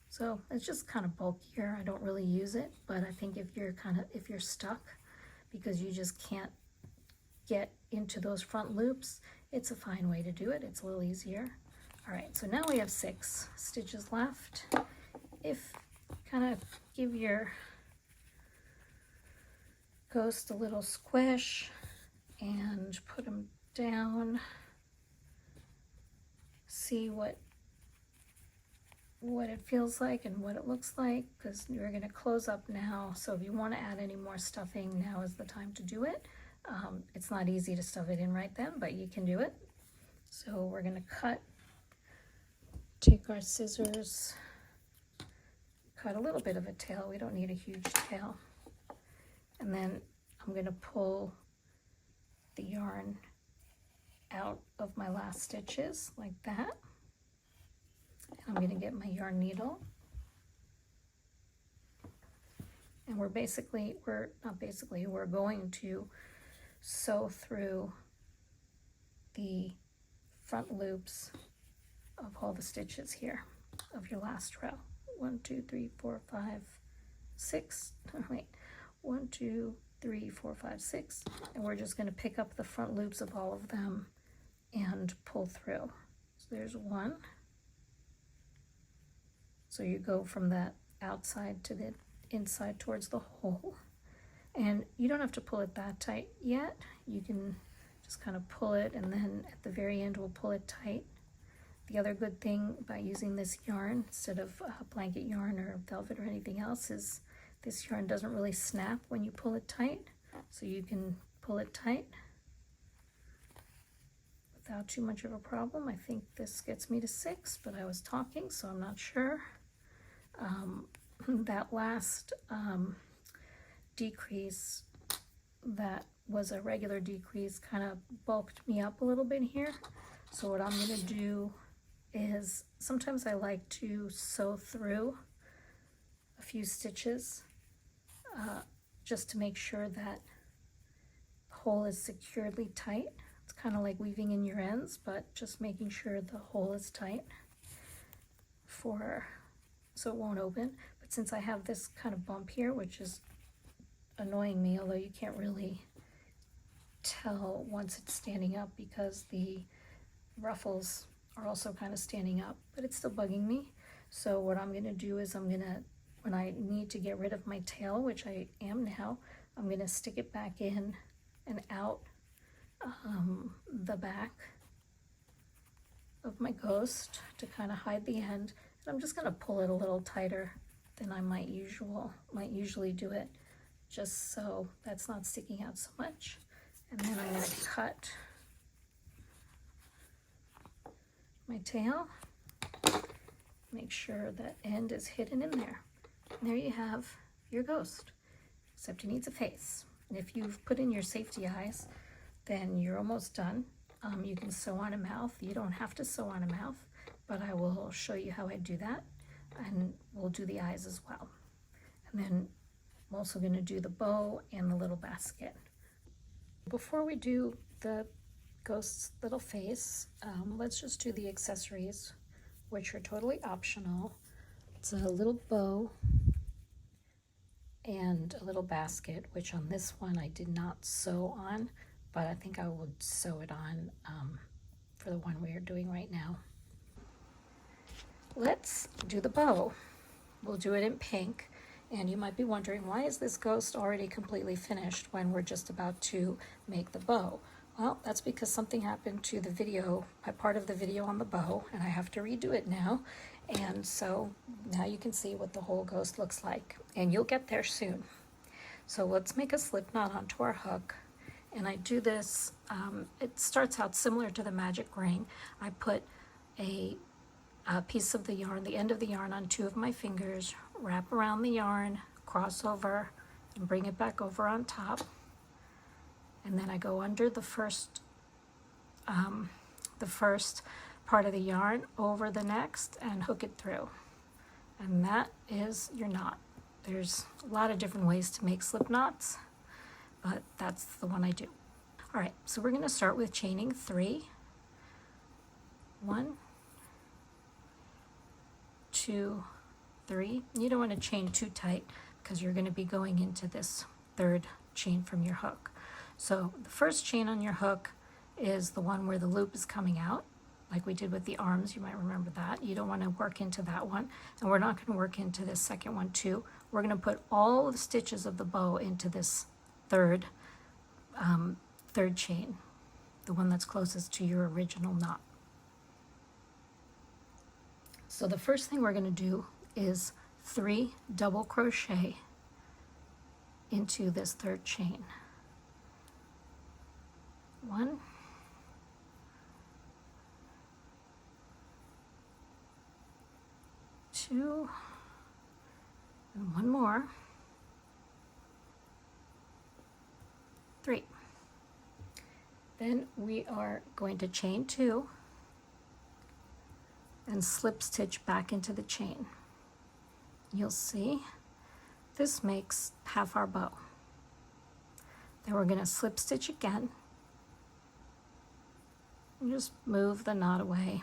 So it's just kind of bulkier. I don't really use it, but I think if you're stuck because you just can't get into those front loops, it's a fine way to do it. It's a little easier. All right, so now we have 6 stitches left. If kind of give your ghost a little squish and put them down, see what it feels like and what it looks like, because you're going to close up now. So if you want to add any more stuffing, now is the time to do it. It's not easy to stuff it in right then, but you can do it. So we're going to take our scissors, cut a little bit of a tail. We don't need a huge tail. And then I'm going to pull the yarn out of my last stitches like that. And I'm going to get my yarn needle. And we're going to sew through the front loops of all the stitches here of your last row. 1, 2, 3, 4, 5, 6. Wait, 1, 2, 3, 4, 5, 6. And we're just going to pick up the front loops of all of them and pull through. So there's 1. So you go from that outside to the inside towards the hole. And you don't have to pull it that tight yet. You can just kind of pull it, and then at the very end we'll pull it tight. The other good thing about using this yarn instead of blanket yarn or velvet or anything else is this yarn doesn't really snap when you pull it tight. So you can pull it tight without too much of a problem. I think this gets me to 6, but I was talking, so I'm not sure. That last decrease, that was a regular decrease, kind of bulked me up a little bit here. So what I'm going to do is, sometimes I like to sew through a few stitches just to make sure that the hole is securely tight. It's kind of like weaving in your ends, but just making sure the hole is tight so it won't open. But since I have this kind of bump here, which is annoying me, although you can't really tell once it's standing up because the ruffles are also kind of standing up, but it's still bugging me. So what I'm going to do is when I need to get rid of my tail, which I am now, I'm going to stick it back in and out the back of my ghost to kind of hide the end. And I'm just going to pull it a little tighter than I might usually do it, just so that's not sticking out so much. And then I'm going to cut my tail, make sure that end is hidden in there. And there you have your ghost, except he needs a face. And if you've put in your safety eyes, then you're almost done. You can sew on a mouth. You don't have to sew on a mouth, but I will show you how I do that, and we'll do the eyes as well. And then I'm also going to do the bow and the little basket. Before we do the ghost's little face, let's just do the accessories, which are totally optional. It's a little bow and a little basket, which on this one I did not sew on, but I think I will sew it on for the one we are doing right now. Let's do the bow. We'll do it in pink, and you might be wondering, why is this ghost already completely finished when we're just about to make the bow? Well, that's because something happened to the video, part of the video on the bow, and I have to redo it now. And so now you can see what the whole ghost looks like, and you'll get there soon. So let's make a slip knot onto our hook. And I do this, it starts out similar to the magic ring. I put a piece of the yarn, the end of the yarn, on two of my fingers, wrap around the yarn, cross over, and bring it back over on top. And then I go under the first part of the yarn over the next and hook it through. And that is your knot. There's a lot of different ways to make slip knots, but that's the one I do. All right, so we're going to start with chaining 3. 1, 2, 3. You don't want to chain too tight because you're going to be going into this third chain from your hook. So the first chain on your hook is the one where the loop is coming out, like we did with the arms. You might remember that. You don't want to work into that one, and we're not going to work into this second one too. We're going to put all the stitches of the bow into this third chain, the one that's closest to your original knot. So the first thing we're going to do is 3 double crochet into this third chain. 1, 2, and 1 more, 3. Then we are going to chain 2 and slip stitch back into the chain. You'll see this makes half our bow. Then we're going to slip stitch again. And just move the knot away,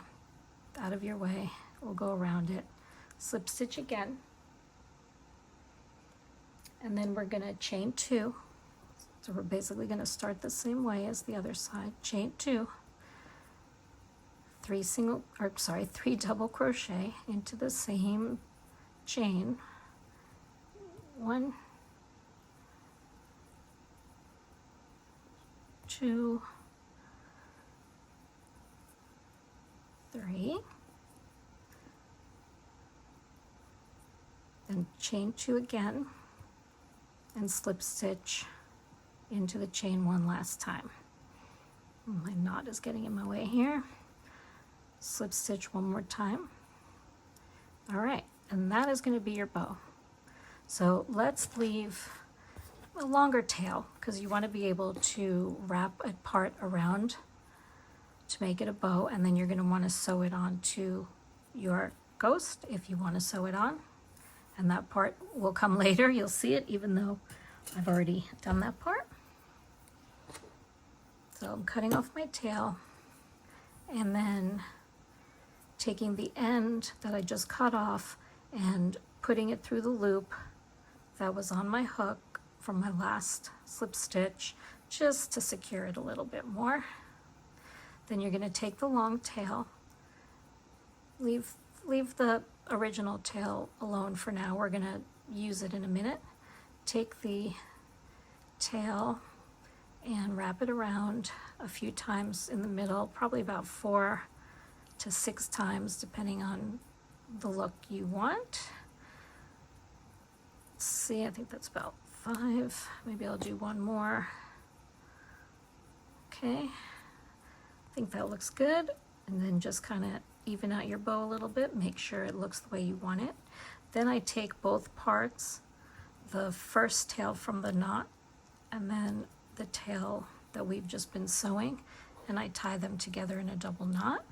out of your way. We'll go around it. Slip stitch again. And then we're going to chain 2. So we're basically going to start the same way as the other side. Chain 2. 3 double crochet into the same chain. 1, 2, 3. Then chain 2 again and slip stitch into the chain 1 last time. My knot is getting in my way here. Slip stitch 1 more time. All right, and that is going to be your bow. So let's leave a longer tail because you want to be able to wrap a part around to make it a bow, and then you're going to want to sew it onto your ghost if you want to sew it on. And that part will come later. You'll see it even though I've already done that part. So I'm cutting off my tail and then taking the end that I just cut off and putting it through the loop that was on my hook from my last slip stitch, just to secure it a little bit more. Then you're going to take the long tail, leave the original tail alone for now. We're going to use it in a minute. Take the tail and wrap it around a few times in the middle, probably about 4 to 6 times depending on the look you want. Let's see, I think that's about 5. Maybe I'll do 1 more. Okay, I think that looks good. And then just kind of even out your bow a little bit, make sure it looks the way you want it. Then I take both parts, the first tail from the knot and then the tail that we've just been sewing, and I tie them together in a double knot.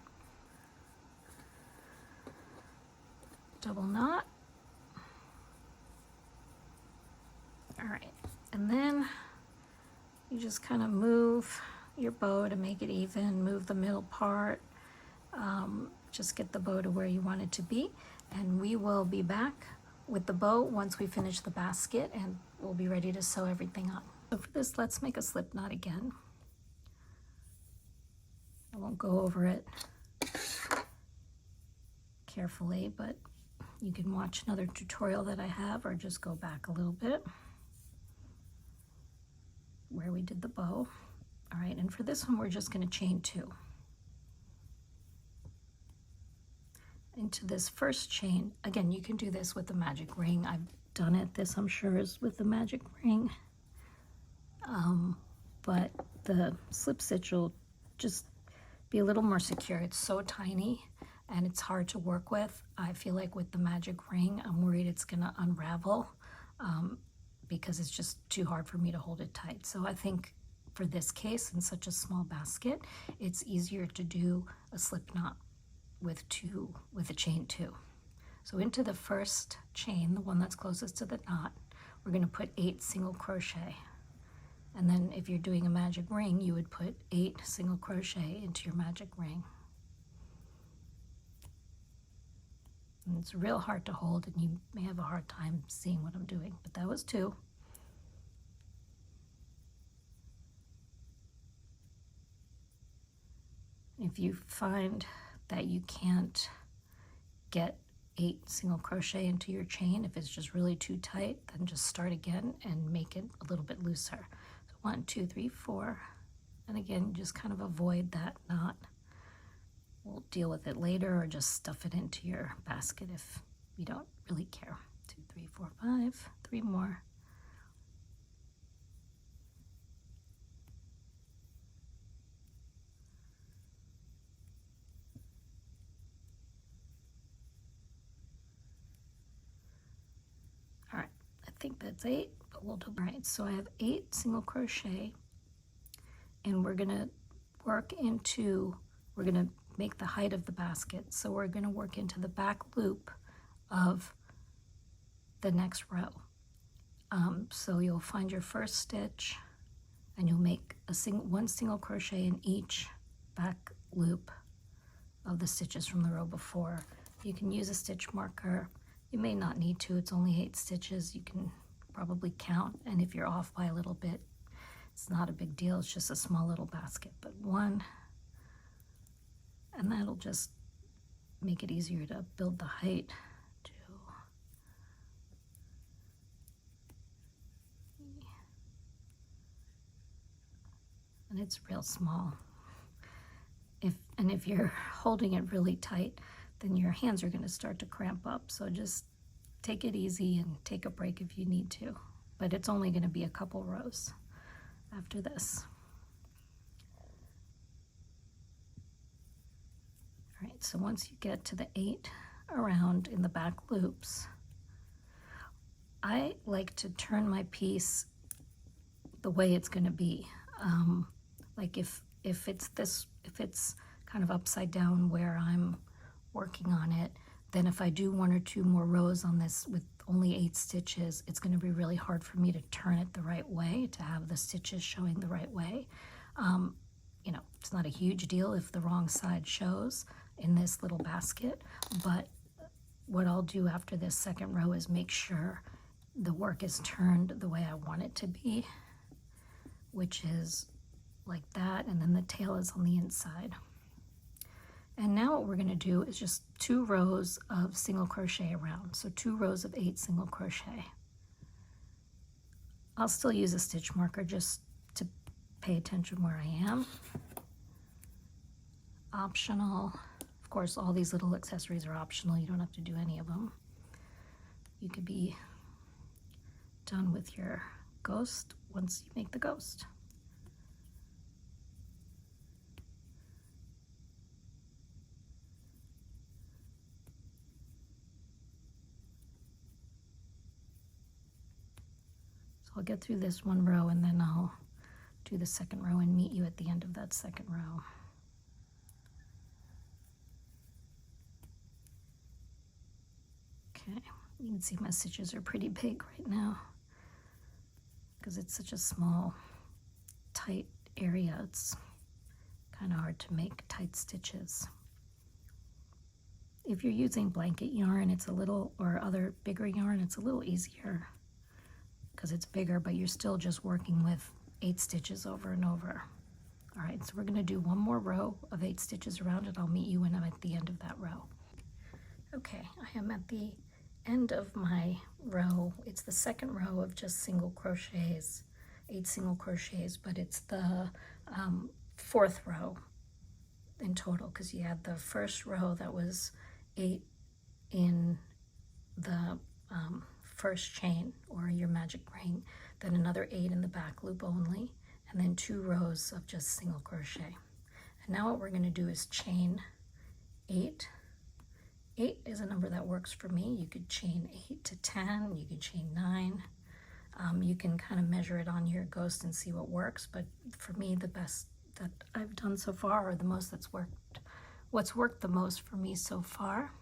Double knot. All right, and then you just kind of move your bow to make it even, move the middle part, just get the bow to where you want it to be, and we will be back with the bow once we finish the basket, and we'll be ready to sew everything up. So for this, let's make a slip knot again. I won't go over it carefully, but you can watch another tutorial that I have, or just go back a little bit where we did the bow. All right, and for this one, we're just going to chain 2. Into this first chain, again, you can do this with the magic ring. I've done it. This, I'm sure, is with the magic ring. But the slip stitch will just be a little more secure. It's so tiny and it's hard to work with. I feel like with the magic ring, I'm worried it's going to unravel because it's just too hard for me to hold it tight. So I think for this case, in such a small basket, it's easier to do a slip knot with a chain 2. So into the first chain, the one that's closest to the knot, we're going to put 8 single crochet. And then if you're doing a magic ring, you would put 8 single crochet into your magic ring. And it's real hard to hold, and you may have a hard time seeing what I'm doing, but that was 2. If you find that you can't get 8 single crochet into your chain, if it's just really too tight, then just start again and make it a little bit looser. So 1, 2, 3, 4, and again, just kind of avoid that knot. We'll deal with it later, or just stuff it into your basket if you don't really care. 2, 3, 4, 5, 3 more. I think that's 8, but we'll do. All right, so I have 8 single crochet, and we're gonna make the height of the basket. So we're gonna work into the back loop of the next row. So you'll find your first stitch, and you'll make one single crochet in each back loop of the stitches from the row before. You can use a stitch marker. You may not need to. It's only 8 stitches. You can probably count, and if you're off by a little bit, it's not a big deal. It's just a small little basket. But 1, and that'll just make it easier to build the height. 2, 3, and it's real small. If you're holding it really tight, then your hands are going to start to cramp up. So just take it easy and take a break if you need to. But it's only going to be a couple rows after this. All right, so once you get to the 8 around in the back loops, I like to turn my piece the way it's going to be. Like if it's kind of upside down where I'm working on it, then if I do 1 or 2 more rows on this with only 8 stitches, it's going to be really hard for me to turn it the right way, to have the stitches showing the right way. You know, it's not a huge deal if the wrong side shows in this little basket, but what I'll do after this second row is make sure the work is turned the way I want it to be, which is like that, and then the tail is on the inside. And now what we're going to do is just 2 rows of single crochet around. So 2 rows of 8 single crochet. I'll still use a stitch marker just to pay attention where I am. Optional. Of course, all these little accessories are optional. You don't have to do any of them. You could be done with your ghost once you make the ghost. I'll get through this one row, and then I'll do the second row and meet you at the end of that second row. Okay, you can see my stitches are pretty big right now because it's such a small, tight area. It's kind of hard to make tight stitches. If you're using blanket yarn, it's a little, or other bigger yarn, it's a little easier because it's bigger, but you're still just working with 8 stitches over and over. All right, so we're going to do one more row of 8 stitches around it. I'll meet you when I'm at the end of that row. Okay, I am at the end of my row. It's the second row of just single crochets, 8 single crochets, but it's the 4th row in total, because you had the first row that was 8 in the first chain or your magic ring, then another 8 in the back loop only, and then 2 rows of just single crochet. And now what we're going to do is chain 8. 8 is a number that works for me. You could chain 8 to 10, you could chain 9. You can kind of measure it on your ghost and see what works, but for me the best that I've done so far, or the most that's worked, what's worked the most for me so far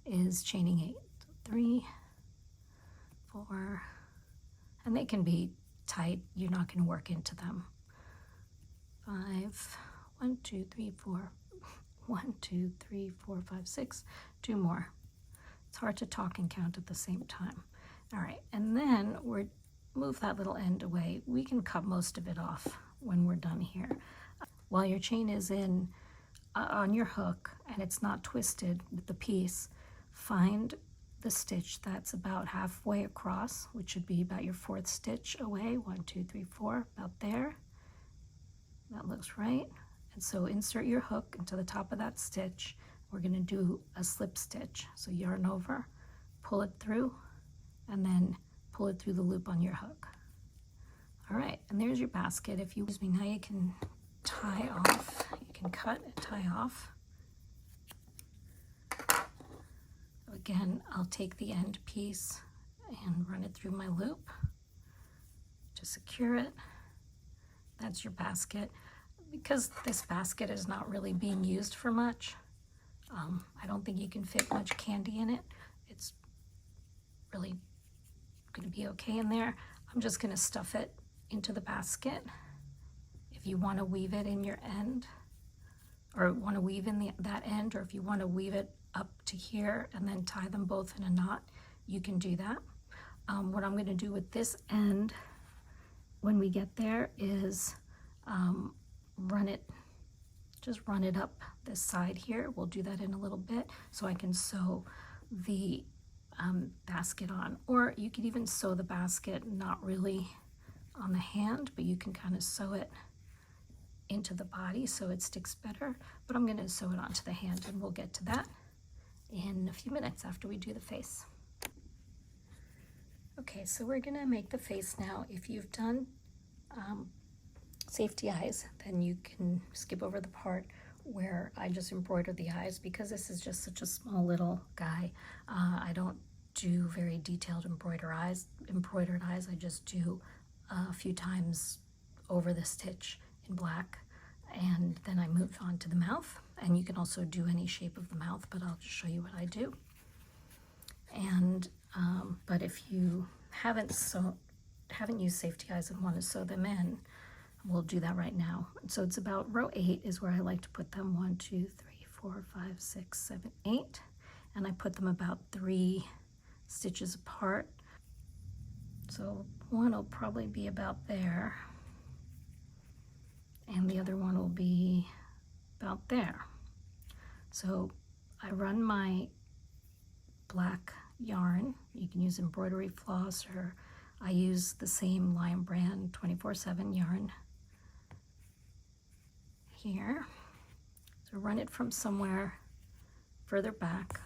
is chaining 8. 3, 4, and they can be tight, you're not going to work into them. 5, 1, 2, 3, 4, 1, 2, 3, 4, 5, 6, 2 more. It's hard to talk and count at the same time. All right, and then we're move that little end away. We can cut most of it off when we're done here. While your chain is in on your hook and it's not twisted with the piece, find the stitch that's about halfway across, which should be about your 4th stitch away. 1, 2, 3, 4, about there. That looks right. And so insert your hook into the top of that stitch. We're going to do a slip stitch. So yarn over, pull it through, and then pull it through the loop on your hook. All right, and there's your basket. If you use me now, you can tie off. You can cut and tie off. Again, I'll take the end piece and run it through my loop to secure it. That's your basket. Because this basket is not really being used for much, I don't think you can fit much candy in it. It's really going to be okay in there. I'm just going to stuff it into the basket. If you want to weave it in your end, or want to weave in that end, or if you want to weave it up to here and then tie them both in a knot, you can do that. What I'm going to do with this end when we get there is just run it up this side here. We'll do that in a little bit so I can sew the basket on. Or you could even sew the basket not really on the hand, but you can kind of sew it into the body so it sticks better. But I'm going to sew it onto the hand, and we'll get to that in a few minutes after we do the face. Okay, so we're going to make the face now. If you've done safety eyes, then you can skip over the part where I just embroider the eyes, because this is just such a small little guy. I don't do very detailed embroidered eyes. I just do a few times over the stitch in black, and then I move on to the mouth. And you can also do any shape of the mouth, but I'll just show you what I do. And but if you haven't used safety eyes and want to sew them in, we'll do that right now. So it's about row 8 is where I like to put them. 1, 2, 3, 4, 5, 6, 7, 8, and I put them about 3 stitches apart. So one will probably be about there, and the other one will be about there. So I run my black yarn. You can use embroidery floss, or I use the same Lion brand 24/7 yarn here. So run it from somewhere further back,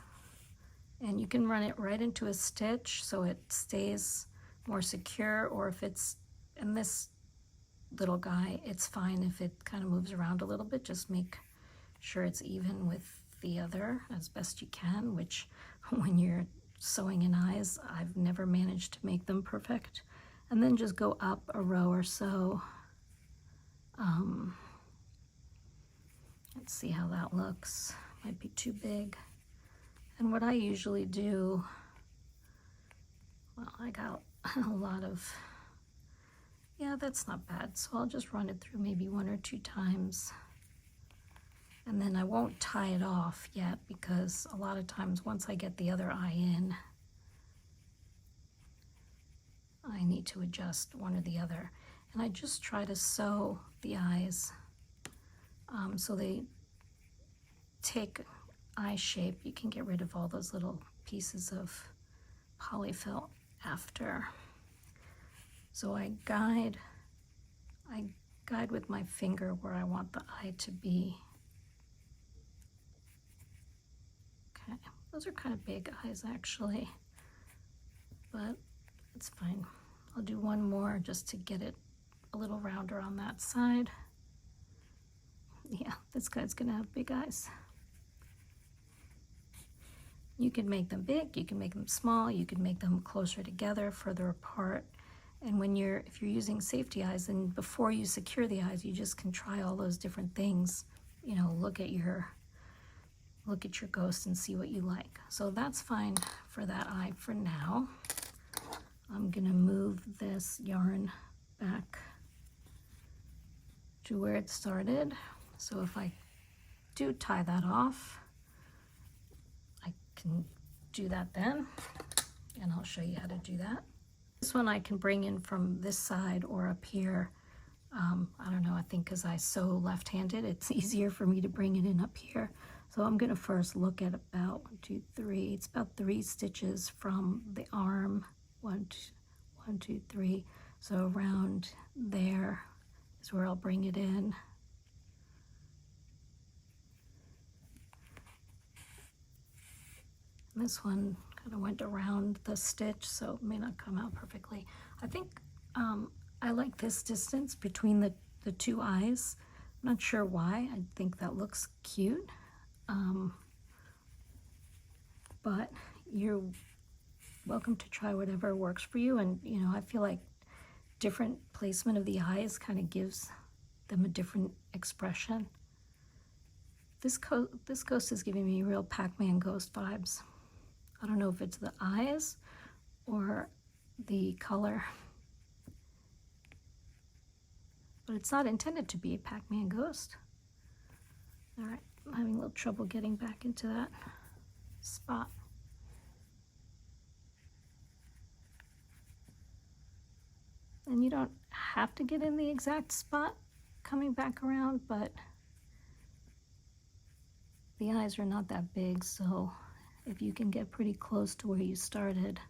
and you can run it right into a stitch so it stays more secure, or if it's in this little guy, it's fine if it kind of moves around a little bit. Just make sure it's even with the other as best you can, which when you're sewing in eyes, I've never managed to make them perfect. And then just go up a row or so. Let's see how that looks. Might be too big. And what I usually do, well, I got a lot of, yeah, that's not bad. So I'll just run it through maybe 1 or 2 times. And then I won't tie it off yet because a lot of times once I get the other eye in, I need to adjust one or the other. And I just try to sew the eyes so they take eye shape. You can get rid of all those little pieces of polyfill after. So I guide with my finger where I want the eye to be. Okay, those are kind of big eyes actually, but it's fine. I'll do one more just to get it a little rounder on that side. Yeah, this guy's gonna have big eyes. You can make them big, you can make them small, you can make them closer together, further apart. And if you're using safety eyes, then before you secure the eyes, you just can try all those different things. You know, look at your ghost and see what you like. So that's fine for that eye for now. I'm gonna move this yarn back to where it started. So if I do tie that off, I can do that then, and I'll show you how to do that. This one I can bring in from this side or up here. I don't know, I think because I sew left-handed, it's easier for me to bring it in up here. So I'm gonna first look at about 1, 2, 3. It's about 3 stitches from the arm. 1, 2, 3. So around there is where I'll bring it in. And this one kind of went around the stitch, so it may not come out perfectly. I think I like this distance between the 2 eyes. I'm not sure why. I think that looks cute. But you're welcome to try whatever works for you. And you know, I feel like different placement of the eyes kind of gives them a different expression. This ghost is giving me real Pac-Man ghost vibes. I don't know if it's the eyes or the color, but it's not intended to be a Pac-Man ghost. All right, I'm having a little trouble getting back into that spot. And you don't have to get in the exact spot coming back around, but the eyes are not that big, so if you can get pretty close to where you started,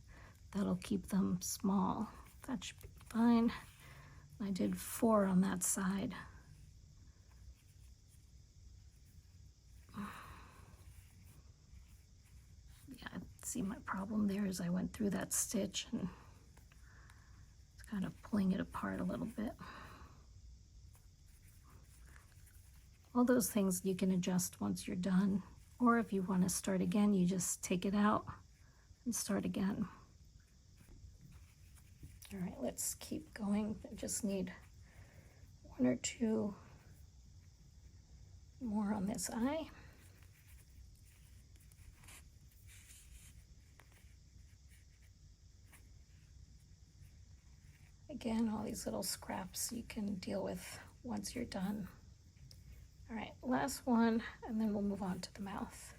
that'll keep them small. That should be fine. I did 4 on that side. Yeah, see, my problem there is I went through that stitch and it's kind of pulling it apart a little bit. All those things you can adjust once you're done, or if you want to start again, you just take it out and start again. All right, let's keep going. I just need 1 or 2 more on this eye. Again, all these little scraps you can deal with once you're done. All right, last one, and then we'll move on to the mouth.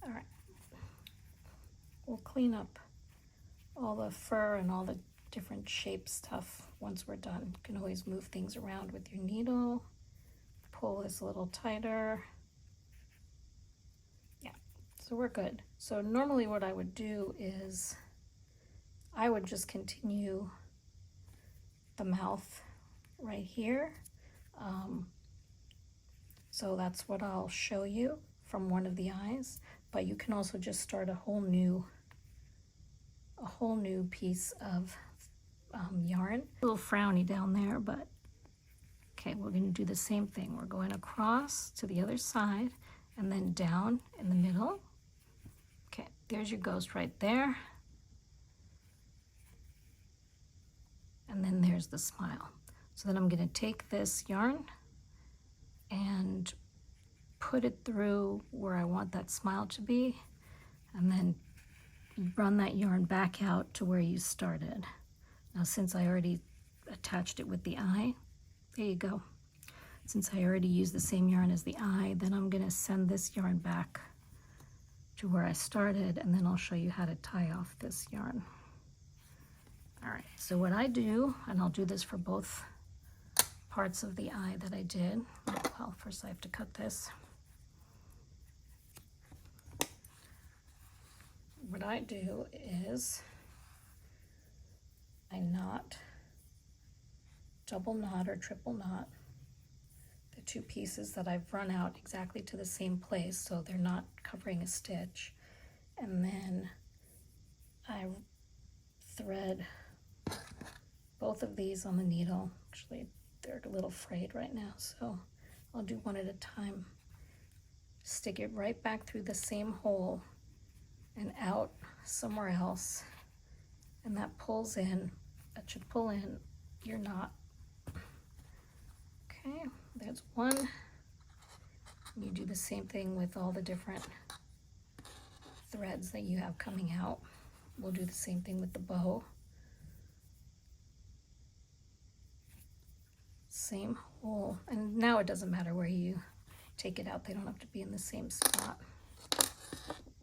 All right, we'll clean up all the fur and all the different shape stuff once we're done. You can always move things around with your needle. Pull this a little tighter. Yeah, so we're good. So normally what I would do is I would just continue the mouth right here. So that's what I'll show you from one of the eyes, but you can also just start a whole new piece of yarn. A little frowny down there, but okay, we're going to do the same thing. We're going across to the other side and then down in the middle. Okay, there's your ghost right there. And then there's the smile. So then I'm going to take this yarn and put it through where I want that smile to be, and then run that yarn back out to where you started. Now, since I already attached it with the eye. There you go. Since I already used the same yarn as the eye, then I'm going to send this yarn back to where I started, and then I'll show you how to tie off this yarn. All right, so what I do, and I'll do this for both parts of the eye that I did. Well, first I have to cut this. What I do is I knot, double knot or triple knot the two pieces that I've run out exactly to the same place, so they're not covering a stitch. And then I thread both of these on the needle. Actually, they're a little frayed right now, so I'll do one at a time. Stick it right back through the same hole and out somewhere else, and that pulls in, that should pull in your knot. Okay, there's one. You do the same thing with all the different threads that you have coming out. We'll do the same thing with the bow. Same hole, and now it doesn't matter where you take it out, they don't have to be in the same spot.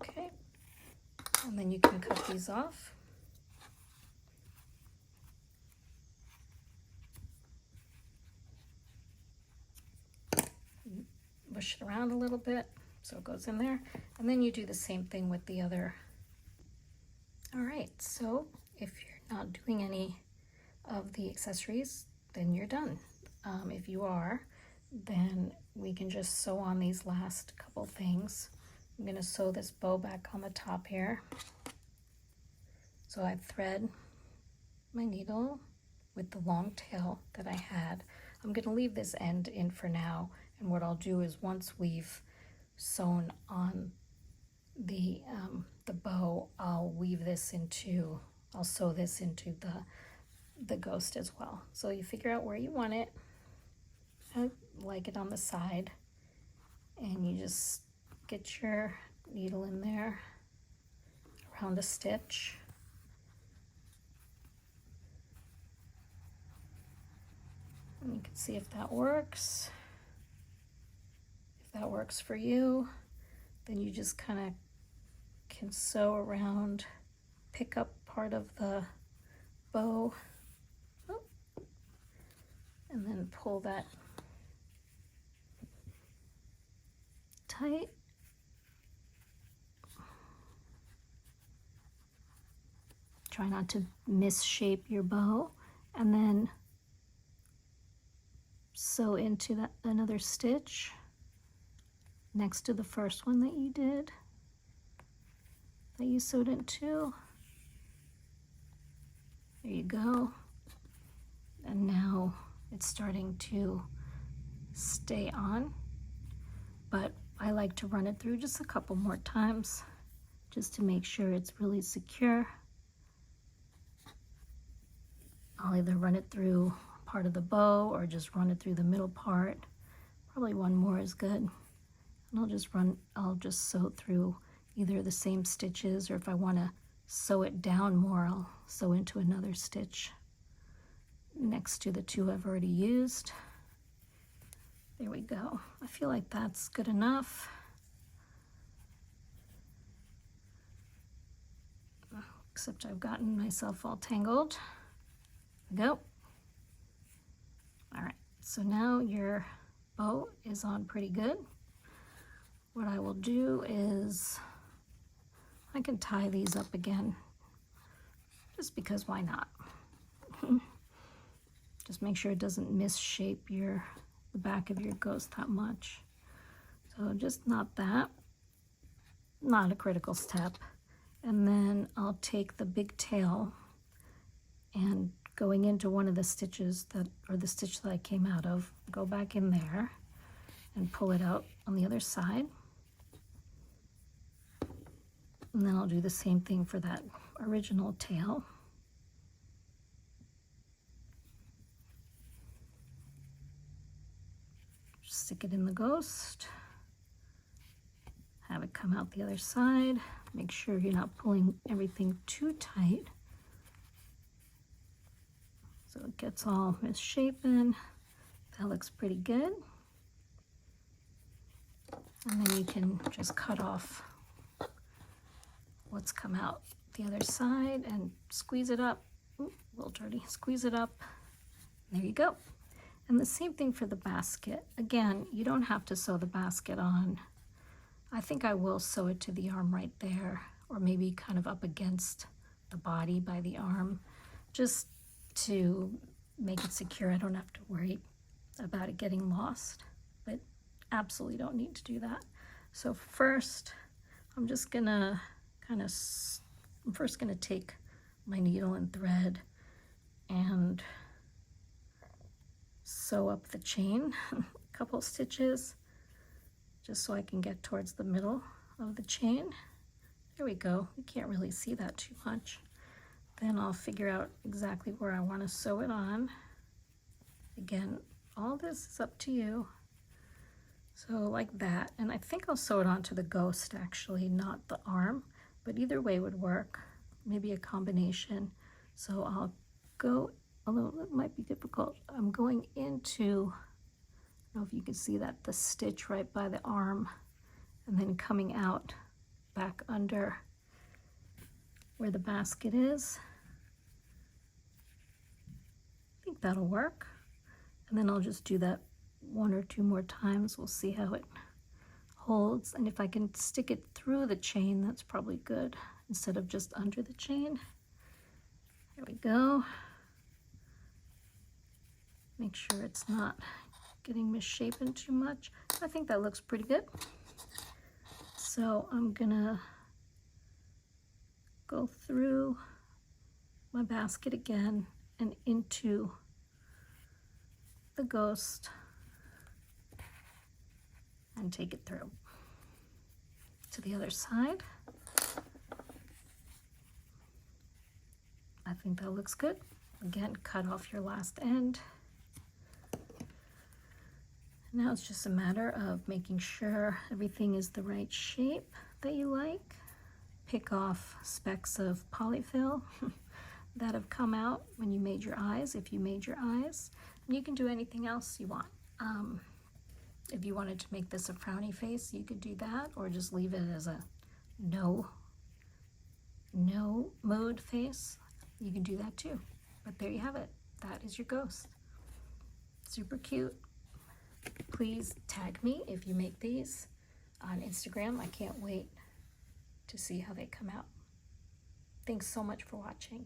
Okay, and then you can cut these off. Push it around a little bit so it goes in there, and then you do the same thing with the other. All right, so if you're not doing any of the accessories, then you're done. If you are, then we can just sew on these last couple things. I'm going to sew this bow back on the top here. So I thread my needle with the long tail that I had. I'm going to leave this end in for now, and what I'll do is once we've sewn on the bow, I'll sew this into the ghost as well. So you figure out where you want it. I like it on the side, and you just get your needle in there around a stitch. And you can see if that works. If that works for you, then you just kind of can sew around, pick up part of the bow, and then pull that tight. Try not to misshape your bow, and then sew into another stitch next to the first one that you did, that you sewed into. There you go. And now it's starting to stay on, but I like to run it through just a couple more times just to make sure it's really secure. I'll either run it through part of the bow or just run it through the middle part. Probably one more is good. And I'll just sew through either the same stitches, or if I want to sew it down more, I'll sew into another stitch next to the two I've already used. There we go. I feel like that's good enough. Except I've gotten myself all tangled. There we go. All right, so now your bow is on pretty good. What I will do is I can tie these up again, just because why not? Just make sure it doesn't misshape the back of your ghost that much. So just knot that, not a critical step. And then I'll take the big tail and going into one of the stitches or the stitch that I came out of, go back in there and pull it out on the other side. And then I'll do the same thing for that original tail. Stick it in the ghost, have it come out the other side. Make sure you're not pulling everything too tight So it gets all misshapen. That looks pretty good. And then you can just cut off what's come out the other side and squeeze it up. Ooh, a little dirty. Squeeze it up. There you go. And the same thing for the basket. Again, you don't have to sew the basket on. I think I will sew it to the arm right there, or maybe kind of up against the body by the arm, just to make it secure. I don't have to worry about it getting lost, but absolutely don't need to do that. So first, I'm just gonna I'm first gonna take my needle and thread and sew up the chain, a couple stitches, just so I can get towards the middle of the chain. There we go. You can't really see that too much. Then I'll figure out exactly where I want to sew it on. Again, all this is up to you. So like that, and I think I'll sew it onto the ghost actually, not the arm, but either way would work, maybe a combination. So I'll go, although it might be difficult, I'm going into, I don't know if you can see that, the stitch right by the arm, and then coming out back under where the basket is. I think that'll work. And then I'll just do that 1 or 2 more times. We'll see how it holds. And if I can stick it through the chain, that's probably good, instead of just under the chain. There we go. Make sure it's not getting misshapen too much. I think that looks pretty good. So I'm gonna go through my basket again and into the ghost and take it through to the other side. I think that looks good. Again, cut off your last end. Now it's just a matter of making sure everything is the right shape that you like. Pick off specks of polyfill that have come out when you made your eyes, if you made your eyes. And you can do anything else you want. If you wanted to make this a frowny face, you could do that, or just leave it as a no mood face. You can do that too. But there you have it. That is your ghost. Super cute. Please tag me if you make these on Instagram. I can't wait to see how they come out. Thanks so much for watching.